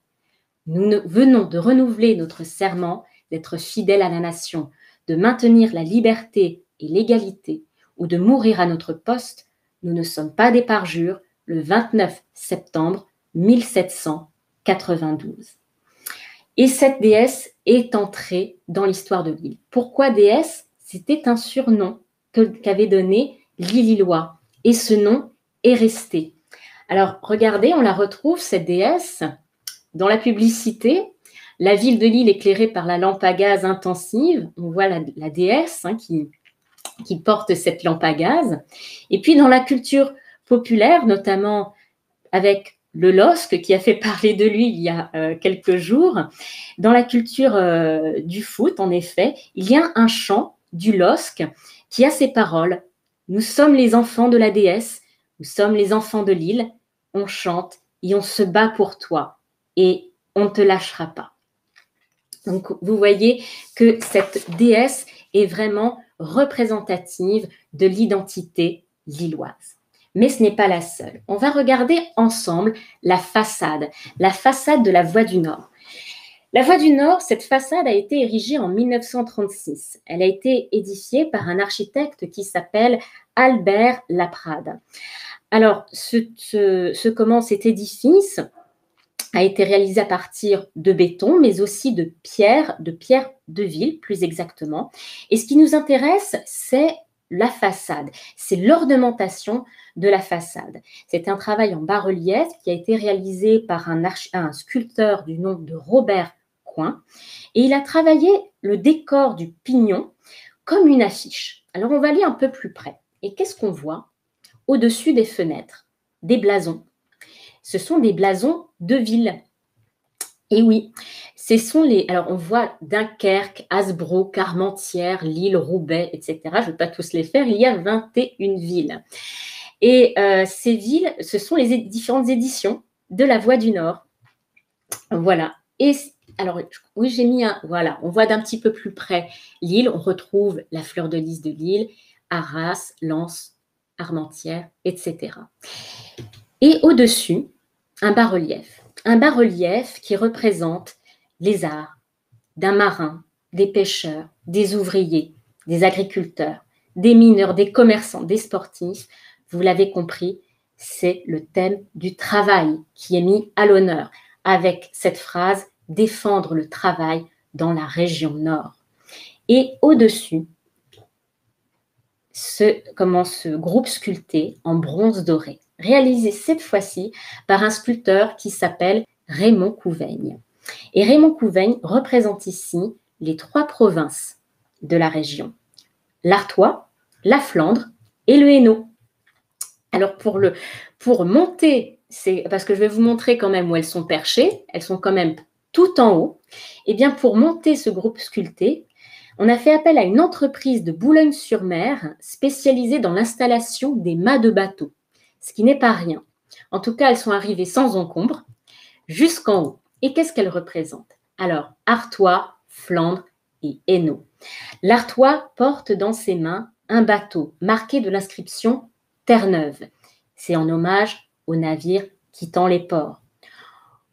Nous venons de renouveler notre serment d'être fidèles à la nation, de maintenir la liberté et l'égalité, ou de mourir à notre poste. Nous ne sommes pas des parjures, le 29 septembre 1792. Et cette déesse est entrée dans l'histoire de Lille. Pourquoi déesse? C'était un surnom qu'avait donné les Lillois. Et ce nom est resté. Alors, regardez, on la retrouve, cette déesse, dans la publicité La ville de Lille éclairée par la lampe à gaz intensive. On voit la déesse qui porte cette lampe à gaz. Et puis dans la culture populaire, notamment avec le LOSC qui a fait parler de lui il y a quelques jours, dans la culture du foot, en effet, il y a un chant du LOSC qui a ces paroles. Nous sommes les enfants de la déesse, nous sommes les enfants de Lille, on chante et on se bat pour toi et on ne te lâchera pas. Donc, vous voyez que cette déesse est vraiment représentative de l'identité lilloise. Mais ce n'est pas la seule. On va regarder ensemble la façade de la Voie du Nord. La Voie du Nord, cette façade a été érigée en 1936. Elle a été édifiée par un architecte qui s'appelle Albert Laprade. Alors, cet édifice a été réalisé à partir de béton, mais aussi de pierre de ville, plus exactement. Et ce qui nous intéresse, c'est la façade, c'est l'ornementation de la façade. C'est un travail en bas-relief qui a été réalisé par un sculpteur du nom de Robert Coin, et il a travaillé le décor du pignon comme une affiche. Alors on va aller un peu plus près. Et qu'est-ce qu'on voit au-dessus des fenêtres? Des blasons. Ce sont des blasons de ville. Et oui, alors on voit Dunkerque, Hasbro, Armentières, Lille, Roubaix, etc. Je ne vais pas tous les faire, il y a 21 villes. Et ces villes, ce sont les différentes éditions de la Voie du Nord. Voilà. Et alors, oui, j'ai mis voilà, on voit d'un petit peu plus près Lille, on retrouve la fleur de lys de Lille, Arras, Lens, Armentières, etc. Et au-dessus, un bas-relief qui représente les arts d'un marin, des pêcheurs, des ouvriers, des agriculteurs, des mineurs, des commerçants, des sportifs. Vous l'avez compris, c'est le thème du travail qui est mis à l'honneur avec cette phrase « Défendre le travail dans la région Nord ». Et au-dessus, ce groupe sculpté en bronze doré, réalisé cette fois-ci par un sculpteur qui s'appelle Raymond Couveigne. Et Raymond Couveigne représente ici les 3 provinces de la région, l'Artois, la Flandre et le Hainaut. Alors pour monter, parce que je vais vous montrer quand même où elles sont perchées, elles sont quand même tout en haut, et bien pour monter ce groupe sculpté, on a fait appel à une entreprise de Boulogne-sur-Mer spécialisée dans l'installation des mâts de bateaux, ce qui n'est pas rien. En tout cas, elles sont arrivées sans encombre jusqu'en haut. Et qu'est-ce qu'elles représentent? Alors, Artois, Flandre et Hainaut. L'Artois porte dans ses mains un bateau marqué de l'inscription Terre-Neuve. C'est en hommage au navire quittant les ports.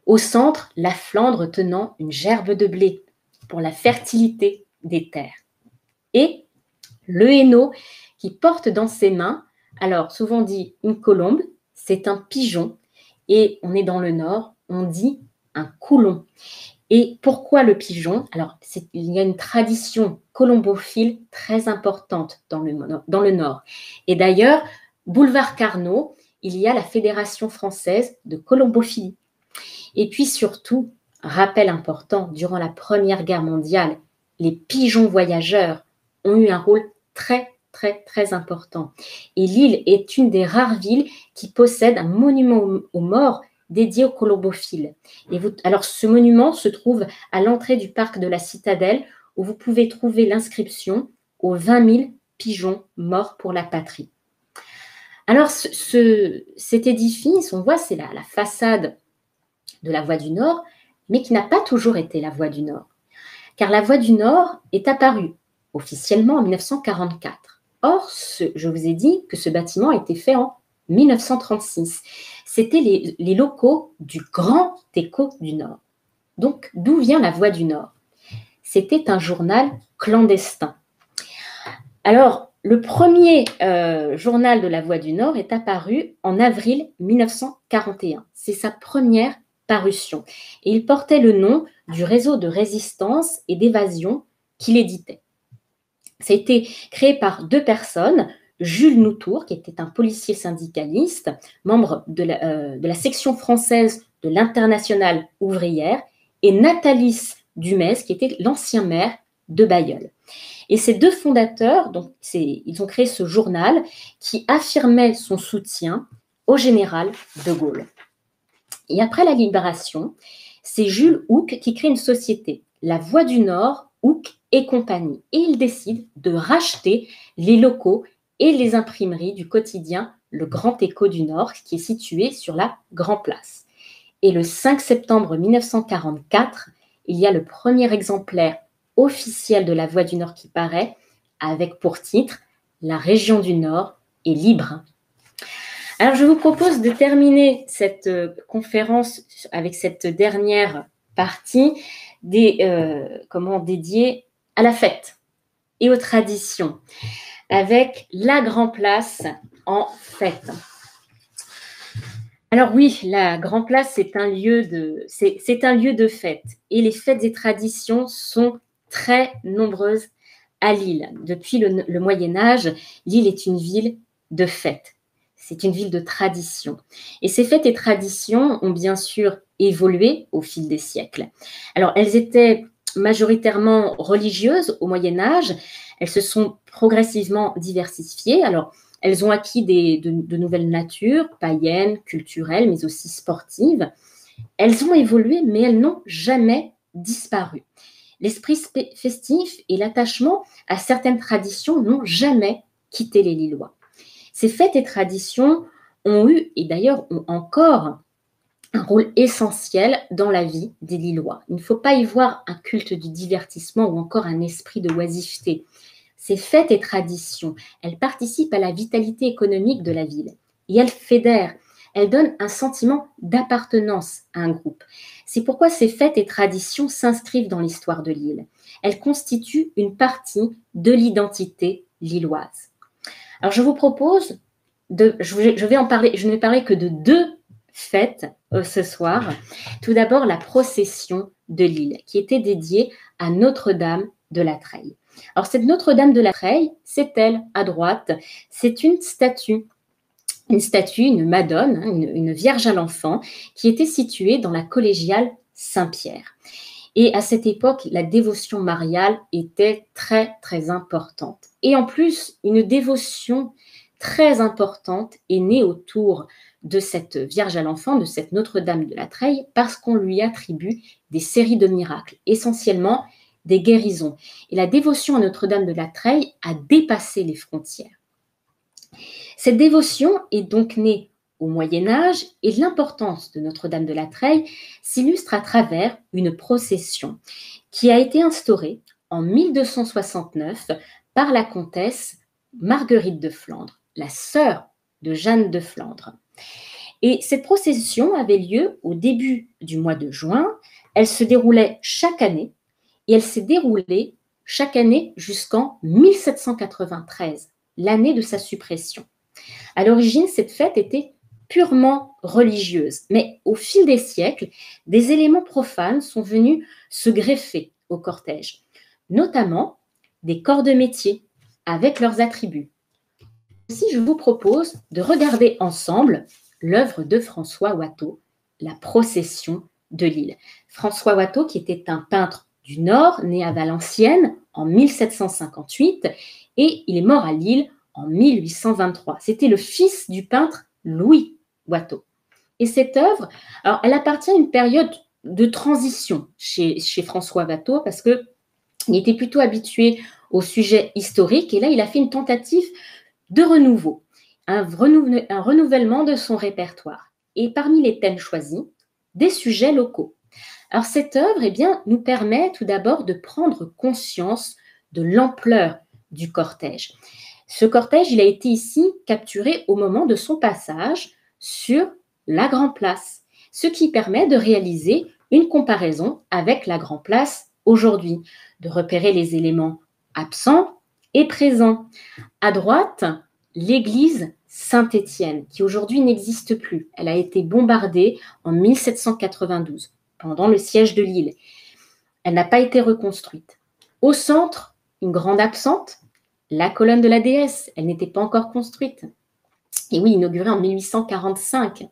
Au centre, la Flandre tenant une gerbe de blé pour la fertilité des terres. Et le Hainaut qui porte dans ses mains, alors souvent dit une colombe, c'est un pigeon, et on est dans le Nord, on dit un coulon. Et pourquoi le pigeon? Alors, il y a une tradition colombophile très importante dans le Nord. Et d'ailleurs, boulevard Carnot, il y a la Fédération française de colombophilie. Et puis surtout, rappel important, durant la Première Guerre mondiale, les pigeons voyageurs ont eu un rôle très, très, très important. Et Lille est une des rares villes qui possède un monument aux morts dédié aux colombophiles. Alors, ce monument se trouve à l'entrée du parc de la Citadelle, où vous pouvez trouver l'inscription aux 20 000 pigeons morts pour la patrie. Alors, cet édifice, on voit, c'est la façade de la Voie du Nord, mais qui n'a pas toujours été la Voie du Nord. Car la Voie du Nord est apparue officiellement en 1944. Or, je vous ai dit que ce bâtiment a été fait en 1936. C'était les locaux du Grand Écho du Nord. Donc, d'où vient la Voie du Nord? C'était un journal clandestin. Alors, le premier journal de la Voie du Nord est apparu en avril 1941. C'est sa première parution. Et il portait le nom du réseau de résistance et d'évasion qu'il éditait. Ça a été créé par 2 personnes, Jules Noutour, qui était un policier syndicaliste, membre de la section française de l'Internationale ouvrière, et Natalis Dumez, qui était l'ancien maire de Bailleul. Et ces deux fondateurs, donc, ils ont créé ce journal qui affirmait son soutien au général de Gaulle. Et après la Libération, c'est Jules Houck qui crée une société, La Voix du Nord, Houck et compagnie. Et il décide de racheter les locaux et les imprimeries du quotidien Le Grand Écho du Nord, qui est situé sur la Grand Place. Et le 5 septembre 1944, il y a le premier exemplaire officiel de La Voix du Nord qui paraît, avec pour titre « La région du Nord est libre ». Alors, je vous propose de terminer cette conférence avec cette dernière partie dédiée à la fête et aux traditions, avec la Grand Place en fête. Alors oui, la Grand Place, c'est un lieu de fête. Et les fêtes et traditions sont très nombreuses à Lille. Depuis le Moyen-Âge, Lille est une ville de fêtes. C'est une ville de tradition. Et ces fêtes et traditions ont bien sûr évolué au fil des siècles. Alors, elles étaient majoritairement religieuses au Moyen-Âge. Elles se sont progressivement diversifiées. Alors, elles ont acquis de nouvelles natures, païennes, culturelles, mais aussi sportives. Elles ont évolué, mais elles n'ont jamais disparu. L'esprit festif et l'attachement à certaines traditions n'ont jamais quitté les Lillois. Ces fêtes et traditions ont eu, et d'ailleurs ont encore, un rôle essentiel dans la vie des Lillois. Il ne faut pas y voir un culte du divertissement ou encore un esprit de oisiveté. Ces fêtes et traditions, elles participent à la vitalité économique de la ville et elles fédèrent, elles donnent un sentiment d'appartenance à un groupe. C'est pourquoi ces fêtes et traditions s'inscrivent dans l'histoire de Lille. Elles constituent une partie de l'identité lilloise. Alors, je vous propose, je ne vais parler que de deux fêtes ce soir. Tout d'abord, la procession de Lille, qui était dédiée à Notre-Dame de la Treille. Alors, cette Notre-Dame de la Treille, c'est elle, à droite, c'est une statue, une Madone, une Vierge à l'enfant, qui était située dans la collégiale Saint-Pierre. Et à cette époque, la dévotion mariale était très, très importante. Et en plus, une dévotion très importante est née autour de cette Vierge à l'enfant, de cette Notre-Dame de la Treille, parce qu'on lui attribue des séries de miracles, essentiellement des guérisons. Et la dévotion à Notre-Dame de la Treille a dépassé les frontières. Cette dévotion est donc née au Moyen-Âge et l'importance de Notre-Dame de la Treille s'illustre à travers une procession qui a été instaurée en 1269 par la comtesse Marguerite de Flandre, la sœur de Jeanne de Flandre. Et cette procession avait lieu au début du mois de juin. Elle se déroulait chaque année et elle s'est déroulée chaque année jusqu'en 1793, l'année de sa suppression. À l'origine, cette fête était purement religieuse, mais au fil des siècles, des éléments profanes sont venus se greffer au cortège, notamment des corps de métier avec leurs attributs. Aussi, je vous propose de regarder ensemble l'œuvre de François Watteau, La procession de Lille. François Watteau, qui était un peintre du Nord, né à Valenciennes en 1758, et il est mort à Lille en 1823. C'était le fils du peintre Louis Watteau. Et cette œuvre, alors, elle appartient à une période de transition chez François Watteau, parce qu'il était plutôt habitué au sujet historique, et là, il a fait une tentative de renouveau, un renouvellement de son répertoire. Et parmi les thèmes choisis, des sujets locaux. Alors, cette œuvre, nous permet tout d'abord de prendre conscience de l'ampleur du cortège. Ce cortège, il a été ici capturé au moment de son passage sur la Grand Place, ce qui permet de réaliser une comparaison avec la Grand Place aujourd'hui, de repérer les éléments absents et présents. À droite, l'église Saint-Étienne, qui aujourd'hui n'existe plus. Elle a été bombardée en 1792, pendant le siège de Lille. Elle n'a pas été reconstruite. Au centre, une grande absente, la colonne de la déesse, elle n'était pas encore construite. Et oui, inaugurée en 1845.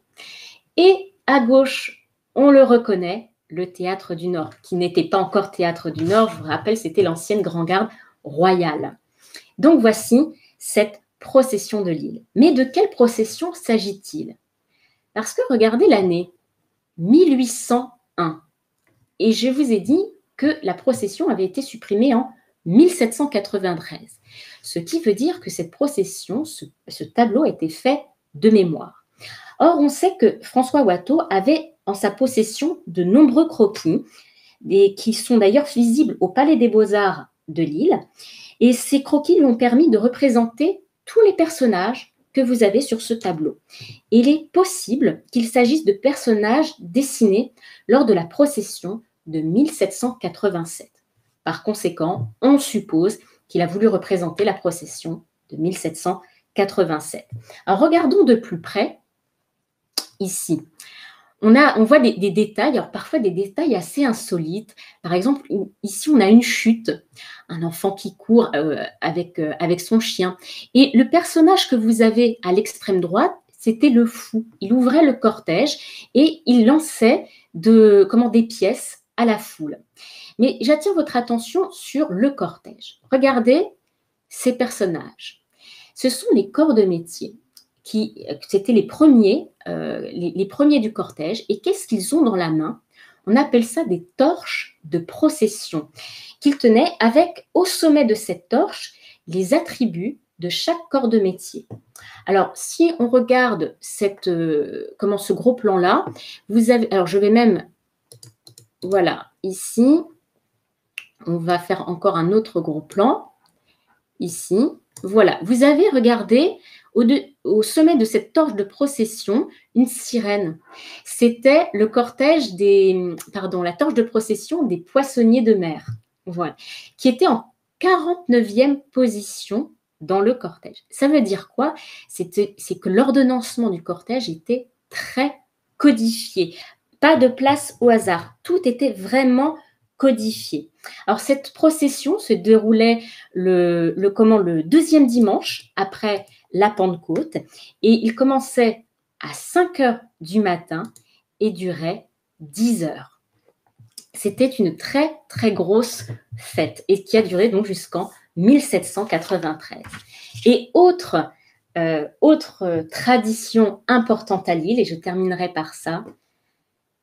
Et à gauche, on le reconnaît, le Théâtre du Nord, qui n'était pas encore Théâtre du Nord, je vous rappelle, c'était l'ancienne Grand Garde royale. Donc voici cette procession de Lille. Mais de quelle procession s'agit-il? Parce que regardez l'année 1801. Et je vous ai dit que la procession avait été supprimée en 1793. Ce qui veut dire que cette procession, ce tableau a été fait de mémoire. Or, on sait que François Watteau avait en sa possession de nombreux croquis, qui sont d'ailleurs visibles au Palais des Beaux-Arts de Lille. Et ces croquis lui ont permis de représenter tous les personnages que vous avez sur ce tableau. Il est possible qu'il s'agisse de personnages dessinés lors de la procession de 1787. Par conséquent, on suppose qu'il a voulu représenter la procession de 1787. Alors, regardons de plus près ici. On voit des détails, alors parfois des détails assez insolites. Par exemple, ici, on a une chute, un enfant qui court avec son chien. Et le personnage que vous avez à l'extrême droite, c'était le fou. Il ouvrait le cortège et il lançait des pièces à la foule. Mais j'attire votre attention sur le cortège. Regardez ces personnages. Ce sont les corps de métier. C'était les premiers du cortège. Et qu'est-ce qu'ils ont dans la main? On appelle ça des torches de procession qu'ils tenaient avec, au sommet de cette torche, les attributs de chaque corps de métier. Alors, si on regarde ce gros plan-là, vous avez... Alors, je vais même... Voilà, ici, on va faire encore un autre gros plan. Ici, voilà. Vous avez, regardé, au sommet de cette torche de procession, une sirène. C'était le cortège la torche de procession des poissonniers de mer, voilà, qui était en 49e position dans le cortège. Ça veut dire quoi? C'est que l'ordonnancement du cortège était très codifié. Pas de place au hasard. Tout était vraiment codifié. Alors, cette procession se déroulait le deuxième dimanche après la Pentecôte, et il commençait à 5 heures du matin et durait 10 heures. C'était une très, très grosse fête et qui a duré donc jusqu'en 1793. Et autre tradition importante à Lille, et je terminerai par ça,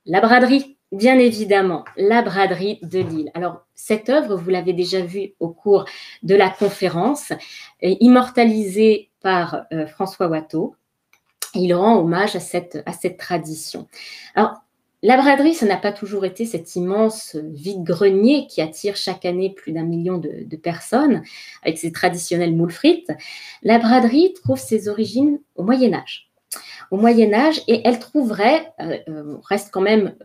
la braderie. Bien évidemment, la braderie de Lille. Alors, cette œuvre, vous l'avez déjà vue au cours de la conférence, immortalisée par François Watteau. Il rend hommage à cette tradition. Alors, la braderie, ça n'a pas toujours été cet immense vide-grenier qui attire chaque année plus d'1 million de personnes avec ses traditionnels moules frites. La braderie trouve ses origines au Moyen-Âge. Au Moyen-Âge, et elle trouverait, reste quand même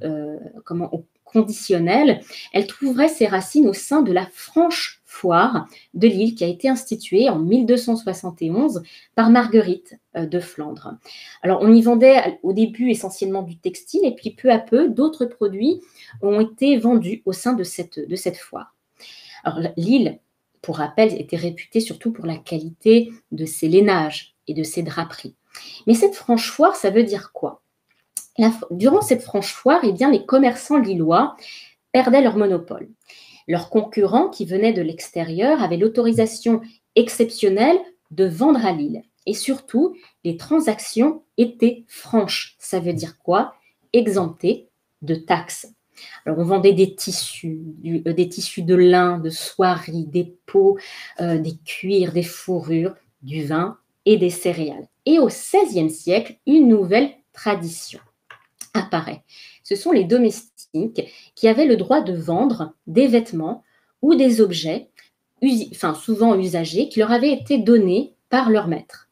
conditionnelle, elle trouverait ses racines au sein de la Franche Foire de Lille qui a été instituée en 1271 par Marguerite de Flandre. Alors, on y vendait au début essentiellement du textile et puis peu à peu, d'autres produits ont été vendus au sein de cette foire. Alors, Lille, pour rappel, était réputée surtout pour la qualité de ses lainages et de ses draperies. Mais cette franche foire, ça veut dire quoi? Durant cette franche foire, eh bien, les commerçants lillois perdaient leur monopole. Leurs concurrents qui venaient de l'extérieur avaient l'autorisation exceptionnelle de vendre à Lille. Et surtout, les transactions étaient franches. Ça veut dire quoi? Exemptées de taxes. Alors, on vendait des tissus de lin, de soieries, des peaux, des cuirs, des fourrures, du vin et des céréales. Et au XVIe siècle, une nouvelle tradition apparaît. Ce sont les domestiques qui avaient le droit de vendre des vêtements ou des objets, souvent usagés, qui leur avaient été donnés par leur maître.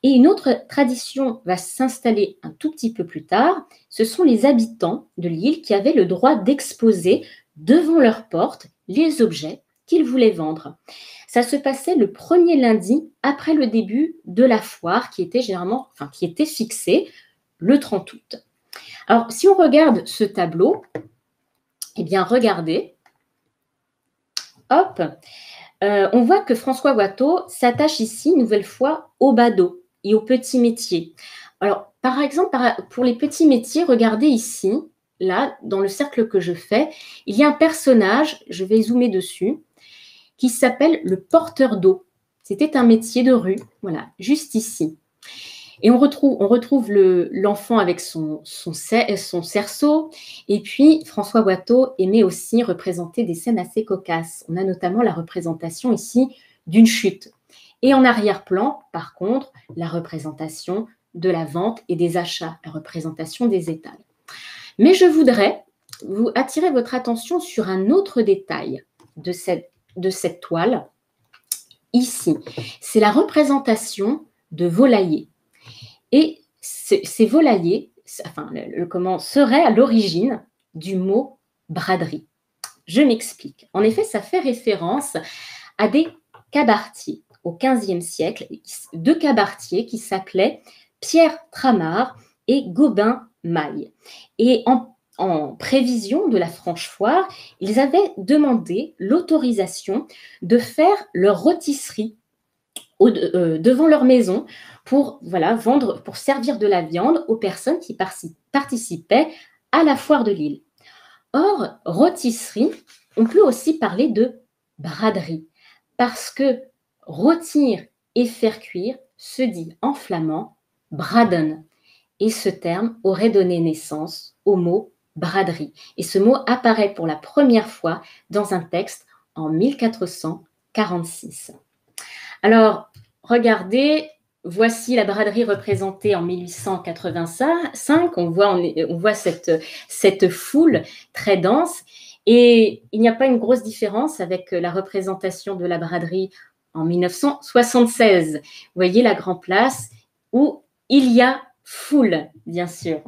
Et une autre tradition va s'installer un tout petit peu plus tard. Ce sont les habitants de Lille qui avaient le droit d'exposer devant leur porte les objets qu'ils voulaient vendre. Ça se passait le premier lundi après le début de la foire qui était fixée le 30 août. Alors, si on regarde ce tableau, eh bien, regardez, hop, on voit que François Watteau s'attache ici, une nouvelle fois, au badaud et aux petits métiers. Alors, par exemple, pour les petits métiers, regardez ici, là, dans le cercle que je fais, il y a un personnage, je vais zoomer dessus, qui s'appelle le porteur d'eau. C'était un métier de rue, voilà, juste ici. Et on retrouve l'enfant avec son cerceau. Et puis, François Watteau aimait aussi représenter des scènes assez cocasses. On a notamment la représentation ici d'une chute. Et en arrière-plan, par contre, la représentation de la vente et des achats, la représentation des étals. Mais je voudrais vous attirer votre attention sur un autre détail de cette toile, ici. C'est la représentation de volaillers. Et ces volaillers, comment seraient à l'origine du mot braderie. Je m'explique. En effet, ça fait référence à des cabaretiers au XVe siècle, deux cabaretiers qui s'appelaient Pierre Tramard et Gobain Maille. Et en prévision de la Franche-Foire, ils avaient demandé l'autorisation de faire leur rôtisserie devant leur maison pour vendre, pour servir de la viande aux personnes qui participaient à la foire de Lille. Or, rôtisserie, on peut aussi parler de braderie, parce que rôtir et faire cuire se dit en flamand braden, et ce terme aurait donné naissance au mot braderie. Et ce mot apparaît pour la première fois dans un texte en 1446. Alors, regardez, voici la braderie représentée en 1885. On voit cette foule très dense. Et il n'y a pas une grosse différence avec la représentation de la braderie en 1976. Vous voyez la Grand Place où il y a foule, bien sûr.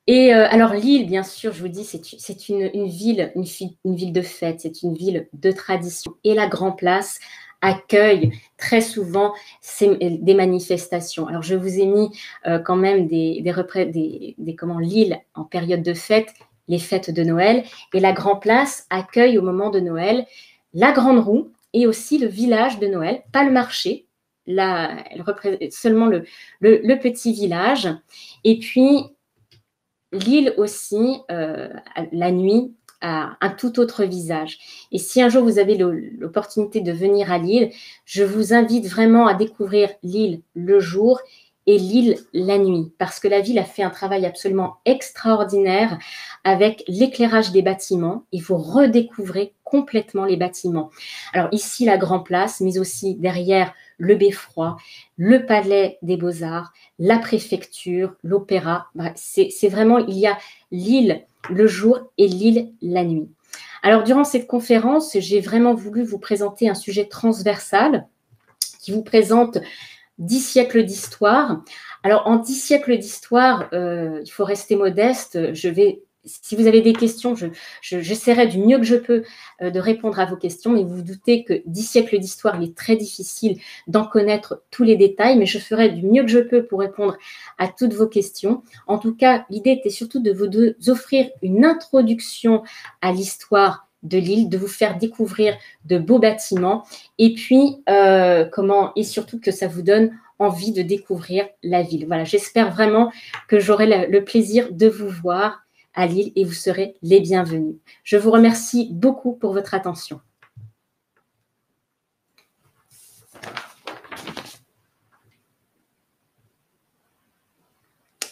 Et alors Lille, bien sûr, je vous dis, c'est une ville de fête, c'est une ville de tradition. Et la Grand Place accueille très souvent des manifestations. Alors je vous ai mis quand même Lille en période de fête, les fêtes de Noël. Et la Grand Place accueille au moment de Noël la Grande Roue et aussi le village de Noël, pas le marché. Là, elle représente seulement le petit village. Et puis Lille aussi, la nuit, a un tout autre visage. Et si un jour vous avez l'opportunité de venir à Lille, je vous invite vraiment à découvrir Lille le jour et Lille la nuit, parce que la ville a fait un travail absolument extraordinaire avec l'éclairage des bâtiments, et vous redécouvrez complètement les bâtiments. Alors ici, la Grand Place, mais aussi derrière le Beffroi, le Palais des Beaux-Arts, la préfecture, l'opéra. C'est vraiment, il y a Lille le jour et Lille la nuit. Alors, durant cette conférence, j'ai vraiment voulu vous présenter un sujet transversal qui vous présente 10 siècles d'histoire. Alors, en 10 siècles d'histoire, il faut rester modeste. Si vous avez des questions, j'essaierai du mieux que je peux de répondre à vos questions, mais vous vous doutez que 10 siècles d'histoire, il est très difficile d'en connaître tous les détails, mais je ferai du mieux que je peux pour répondre à toutes vos questions. En tout cas, l'idée était surtout de vous offrir une introduction à l'histoire de Lille, de vous faire découvrir de beaux bâtiments, et puis et surtout que ça vous donne envie de découvrir la ville. Voilà, j'espère vraiment que j'aurai le plaisir de vous voir à Lille et vous serez les bienvenus. Je vous remercie beaucoup pour votre attention.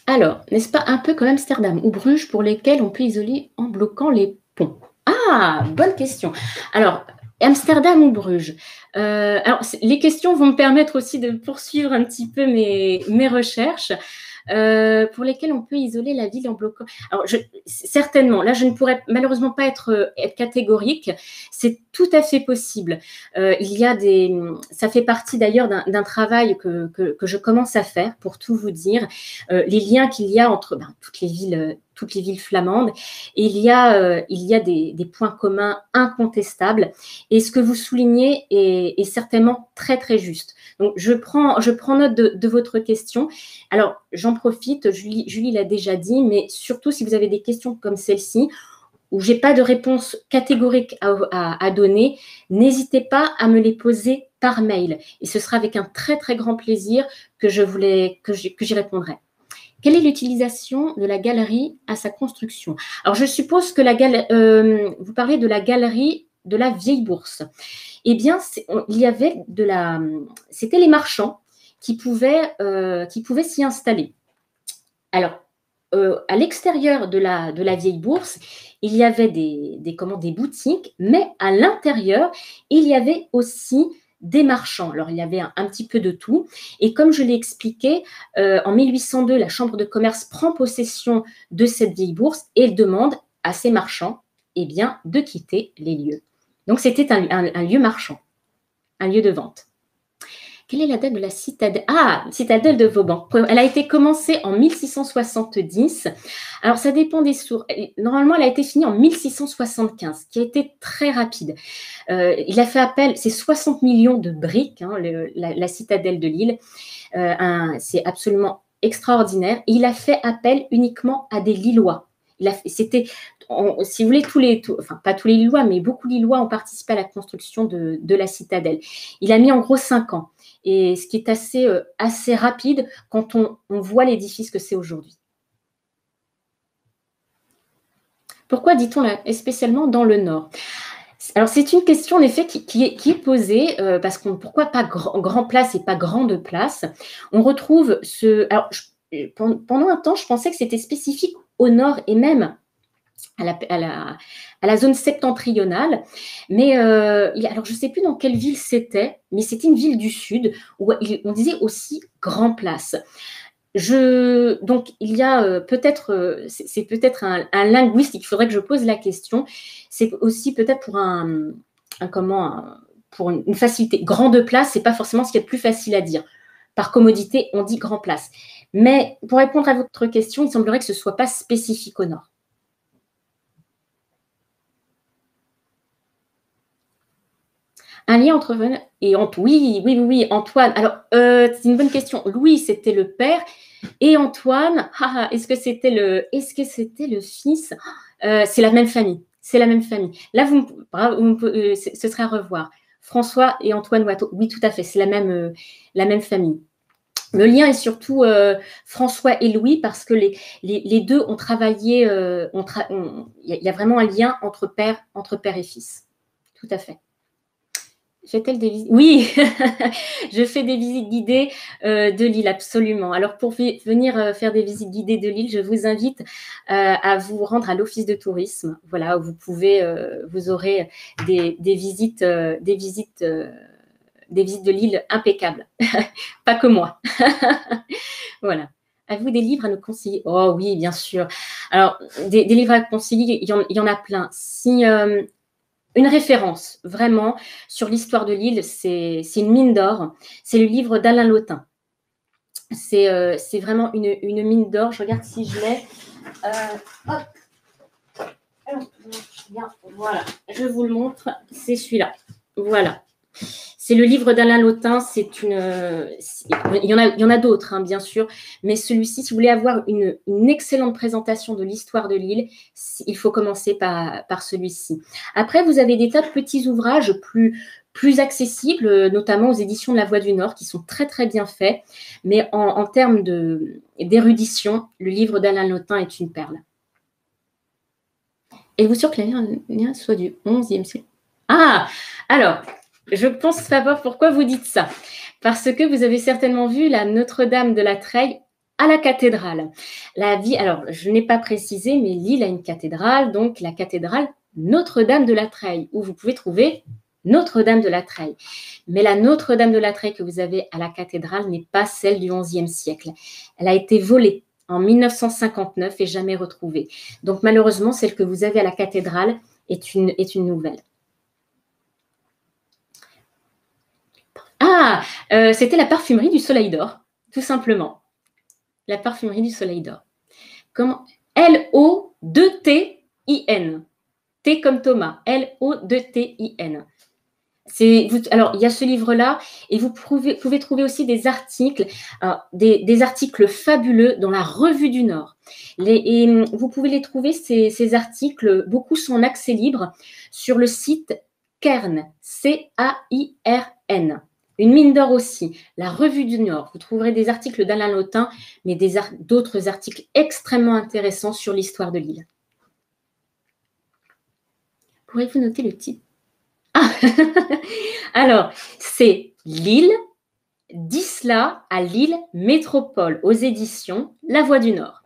Alors, n'est-ce pas un peu comme Amsterdam ou Bruges pour lesquels on peut isoler en bloquant les ponts? Ah, bonne question. Alors, Amsterdam ou Bruges? Alors, les questions vont me permettre aussi de poursuivre un petit peu mes recherches. Pour lesquels on peut isoler la ville en bloquant. Alors, certainement, là, je ne pourrais malheureusement pas être catégorique. C'est tout à fait possible. Ça fait partie d'ailleurs d'un travail que je commence à faire, pour tout vous dire, les liens qu'il y a entre toutes les villes flamandes. Et il y a des points communs incontestables. Et ce que vous soulignez est certainement très, très juste. Donc, je prends note de votre question. Alors, j'en profite, Julie l'a déjà dit, mais surtout si vous avez des questions comme celle-ci, où je n'ai pas de réponse catégorique à donner, n'hésitez pas à me les poser par mail. Et ce sera avec un très, très grand plaisir que j'y répondrai. Quelle est l'utilisation de la galerie à sa construction? Alors, je suppose que vous parlez de la galerie de la Vieille Bourse. Eh bien, il y avait c'était les marchands qui pouvaient s'y installer. Alors, à l'extérieur de la Vieille Bourse, il y avait des boutiques, mais à l'intérieur, il y avait aussi des marchands. Alors, il y avait un petit peu de tout. Et comme je l'ai expliqué, en 1802, la Chambre de commerce prend possession de cette Vieille Bourse et elle demande à ces marchands de quitter les lieux. Donc, c'était un lieu marchand, un lieu de vente. Quelle est la date de la citadelle? Ah, citadelle de Vauban. Elle a été commencée en 1670. Alors, ça dépend des sources. Normalement, elle a été finie en 1675, qui a été très rapide. Il a fait appel, c'est 60 millions de briques, la citadelle de Lille. C'est absolument extraordinaire. Et il a fait appel uniquement à des Lillois. C'était, si vous voulez, pas tous les Lillois, mais beaucoup de Lillois ont participé à la construction de la citadelle. Il a mis en gros 5 ans. Et ce qui est assez rapide quand on voit l'édifice que c'est aujourd'hui. Pourquoi dit-on là, spécialement dans le Nord? Alors, c'est une question, en effet, qui est posée, parce pourquoi pas grand place et pas grande place? On retrouve alors, pendant un temps, je pensais que c'était spécifique au Nord et même à la zone septentrionale. Mais alors, je ne sais plus dans quelle ville c'était, mais c'était une ville du Sud où on disait aussi Grand Place. Donc, il y a c'est peut-être un linguiste, il faudrait que je pose la question. C'est aussi peut-être pour une facilité. Grande place, ce n'est pas forcément ce qui est le plus facile à dire. Par commodité, on dit Grand Place. Mais pour répondre à votre question, il semblerait que ce ne soit pas spécifique au Nord. Un lien entre et Antoine. Oui, Antoine. Alors, c'est une bonne question. Louis, c'était le père. Et Antoine, est-ce que c'était le fils? C'est la même famille. C'est la même famille. Là, ce serait à revoir. François et Antoine Watteau. Oui, tout à fait. C'est la même famille. Le lien est surtout François et Louis parce que les deux ont travaillé. Il y a vraiment un lien entre père et fils. Tout à fait. Fait-elle des visites? Oui, je fais des visites guidées de Lille, absolument. Alors, pour venir faire des visites guidées de Lille, je vous invite à vous rendre à l'office de tourisme. Voilà, où vous aurez des visites de Lille impeccables. Pas que moi. Voilà. Avez-vous des livres à nous conseiller? Oh oui, bien sûr. Alors, des livres à conseiller, il y en a plein. Si une référence, vraiment, sur l'histoire de Lille, c'est une mine d'or. C'est le livre d'Alain Lautin. C'est vraiment une mine d'or. Je regarde si je l'ai. Voilà, je vous le montre. C'est celui-là. Voilà. C'est le livre d'Alain Lautin. Il y en a d'autres, bien sûr. Mais celui-ci, si vous voulez avoir une excellente présentation de l'histoire de Lille, il faut commencer par celui-ci. Après, vous avez des tas de petits ouvrages plus accessibles, notamment aux éditions de La Voix du Nord, qui sont très, très bien faits. Mais en termes d'érudition, le livre d'Alain Lautin est une perle. Êtes-vous sûr que la lien soit du XIe siècle? Ah, alors... Je pense savoir pourquoi vous dites ça. Parce que vous avez certainement vu la Notre-Dame de la Treille à la cathédrale. Alors, je n'ai pas précisé, mais Lille a une cathédrale, donc la cathédrale Notre-Dame de la Treille, où vous pouvez trouver Notre-Dame de la Treille. Mais la Notre-Dame de la Treille que vous avez à la cathédrale n'est pas celle du XIe siècle. Elle a été volée en 1959 et jamais retrouvée. Donc, malheureusement, celle que vous avez à la cathédrale est une nouvelle. C'était la parfumerie du Soleil d'Or, tout simplement. La parfumerie du Soleil d'Or. Comment? L-O-2-T-I-N. T comme Thomas. L-O-2-T-I-N. Alors, il y a ce livre-là et vous pouvez trouver aussi des articles, des articles fabuleux dans la Revue du Nord. Et vous pouvez les trouver, ces articles, beaucoup sont en accès libre sur le site Cairn, C-A-I-R-N. Une mine d'or aussi, la Revue du Nord. Vous trouverez des articles d'Alain Lautin, mais d'autres articles extrêmement intéressants sur l'histoire de l'île. Pourriez-vous noter le titre? Ah alors, c'est l'île d'Isla à Lille Métropole aux éditions La Voix du Nord.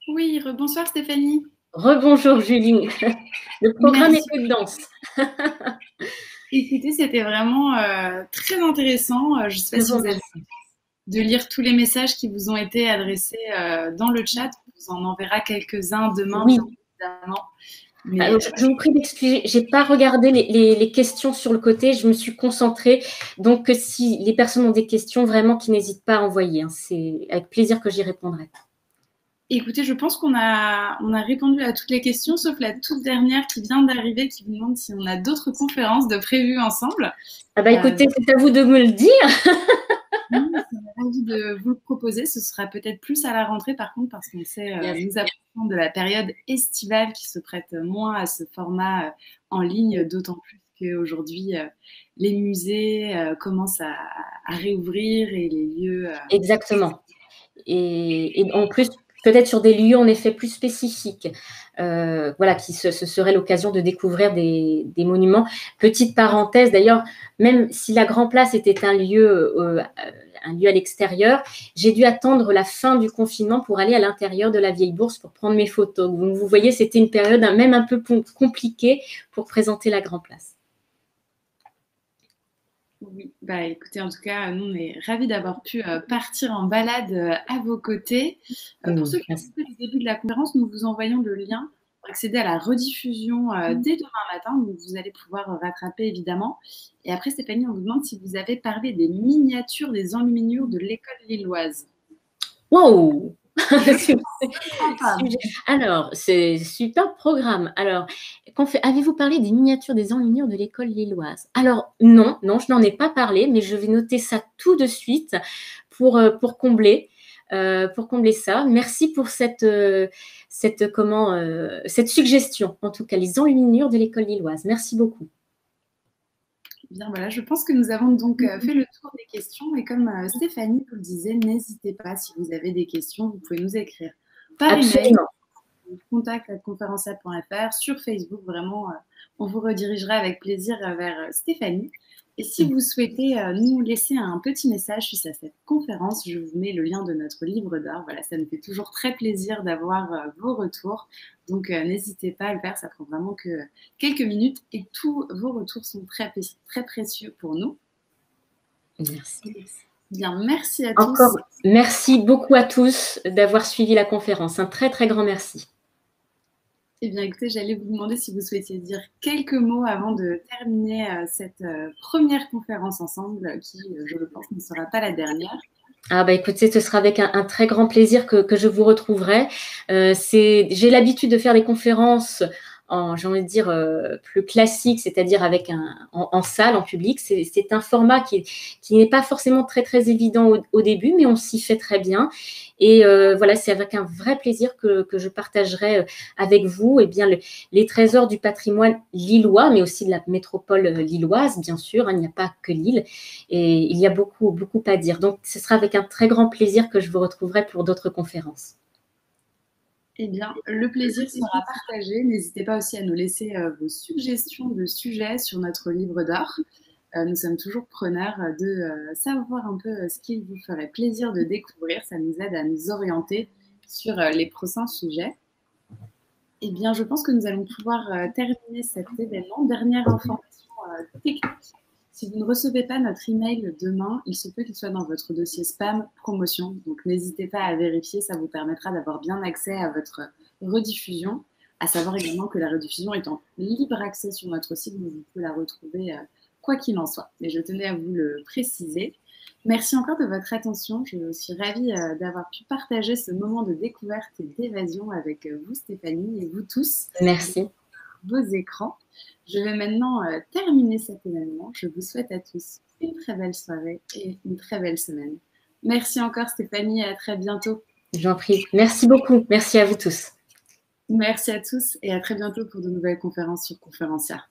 Oui, rebonsoir Stéphanie. Rebonjour Julie. Le programme est peu dense. Écoutez, c'était vraiment très intéressant. Je ne sais pas si vous avez de lire tous les messages qui vous ont été adressés dans le chat. On vous en enverra quelques-uns demain, oui. bien évidemment. Mais, alors, je vous prie d'excuser, je n'ai pas regardé les questions sur le côté, je me suis concentrée. Donc, si les personnes ont des questions, vraiment qu'ils n'hésitent pas à envoyer. Hein. C'est avec plaisir que j'y répondrai. Écoutez, je pense qu'on a répondu à toutes les questions, sauf la toute dernière qui vient d'arriver, qui vous demande si on a d'autres conférences de prévues ensemble. Ah bah écoutez, c'est à vous de me le dire. Oui, je serais ravie de vous le proposer. Ce sera peut-être plus à la rentrée, par contre, parce qu'on sait, nous approchons de la période estivale qui se prête moins à ce format en ligne, d'autant plus qu'aujourd'hui, les musées commencent à réouvrir et les lieux. Exactement. Et en plus, peut-être sur des lieux en effet plus spécifiques, voilà, ce serait l'occasion de découvrir des monuments. Petite parenthèse, d'ailleurs, même si la Grand Place était un lieu à l'extérieur, j'ai dû attendre la fin du confinement pour aller à l'intérieur de la Vieille Bourse pour prendre mes photos. Donc, vous voyez, c'était une période même un peu compliquée pour présenter la Grand Place. Oui, bah écoutez, en tout cas, nous, on est ravis d'avoir pu partir en balade à vos côtés. Pour ceux qui ont écouté le début de la conférence, nous vous envoyons le lien pour accéder à la rediffusion dès demain matin. Donc, vous allez pouvoir rattraper, évidemment. Et après, Stéphanie, on vous demande si vous avez parlé des miniatures des enluminures de l'école lilloise. Wow! Alors, c'est super programme. Alors, avez-vous parlé des miniatures des enluminures de l'école lilloise? Alors, non, je n'en ai pas parlé, mais je vais noter ça tout de suite pour combler ça. Merci pour cette suggestion, en tout cas, les enluminures de l'école lilloise. Merci beaucoup. Bien, voilà, je pense que nous avons donc fait le tour des questions. Et comme Stéphanie vous le disait, n'hésitez pas, si vous avez des questions, vous pouvez nous écrire par email, contact@conferencia.fr, sur Facebook. Vraiment, on vous redirigera avec plaisir vers Stéphanie. Et si vous souhaitez nous laisser un petit message suite à cette conférence, je vous mets le lien de notre livre d'or. Voilà, ça nous fait toujours très plaisir d'avoir vos retours. Donc, n'hésitez pas à le faire. Ça prend vraiment que quelques minutes et tous vos retours sont très, très précieux pour nous. Merci. Bien, merci à Encore, tous. Merci beaucoup à tous d'avoir suivi la conférence. Un très, très grand merci. Eh bien, écoutez, j'allais vous demander si vous souhaitiez dire quelques mots avant de terminer cette première conférence ensemble, qui, je le pense, ne sera pas la dernière. Ah bah écoutez, ce sera avec un très grand plaisir que je vous retrouverai. J'ai l'habitude de faire des conférences j'ai envie de dire, plus classique, c'est-à-dire avec en salle, en public. C'est un format qui n'est pas forcément très, très évident au début, mais on s'y fait très bien. Et voilà, c'est avec un vrai plaisir que je partagerai avec vous les trésors du patrimoine lillois, mais aussi de la métropole lilloise, bien sûr. Hein, il n'y a pas que Lille. Et il y a beaucoup, beaucoup à dire. Donc, ce sera avec un très grand plaisir que je vous retrouverai pour d'autres conférences. Eh bien, le plaisir sera partagé. N'hésitez pas aussi à nous laisser vos suggestions de sujets sur notre livre d'or. Nous sommes toujours preneurs de savoir un peu ce qu'il vous ferait plaisir de découvrir. Ça nous aide à nous orienter sur les prochains sujets. Eh bien, je pense que nous allons pouvoir terminer cet événement. Dernière information technique. Si vous ne recevez pas notre email demain, il se peut qu'il soit dans votre dossier spam promotion. Donc, n'hésitez pas à vérifier. Ça vous permettra d'avoir bien accès à votre rediffusion. À savoir également que la rediffusion est en libre accès sur notre site, donc vous pouvez la retrouver quoi qu'il en soit. Mais je tenais à vous le préciser. Merci encore de votre attention. Je suis ravie d'avoir pu partager ce moment de découverte et d'évasion avec vous, Stéphanie, et vous tous. Merci. Vos écrans. Je vais maintenant terminer cet événement. Je vous souhaite à tous une très belle soirée et une très belle semaine. Merci encore, Stéphanie, et à très bientôt. J'en prie. Merci beaucoup. Merci à vous tous. Merci à tous et à très bientôt pour de nouvelles conférences sur Conférencia.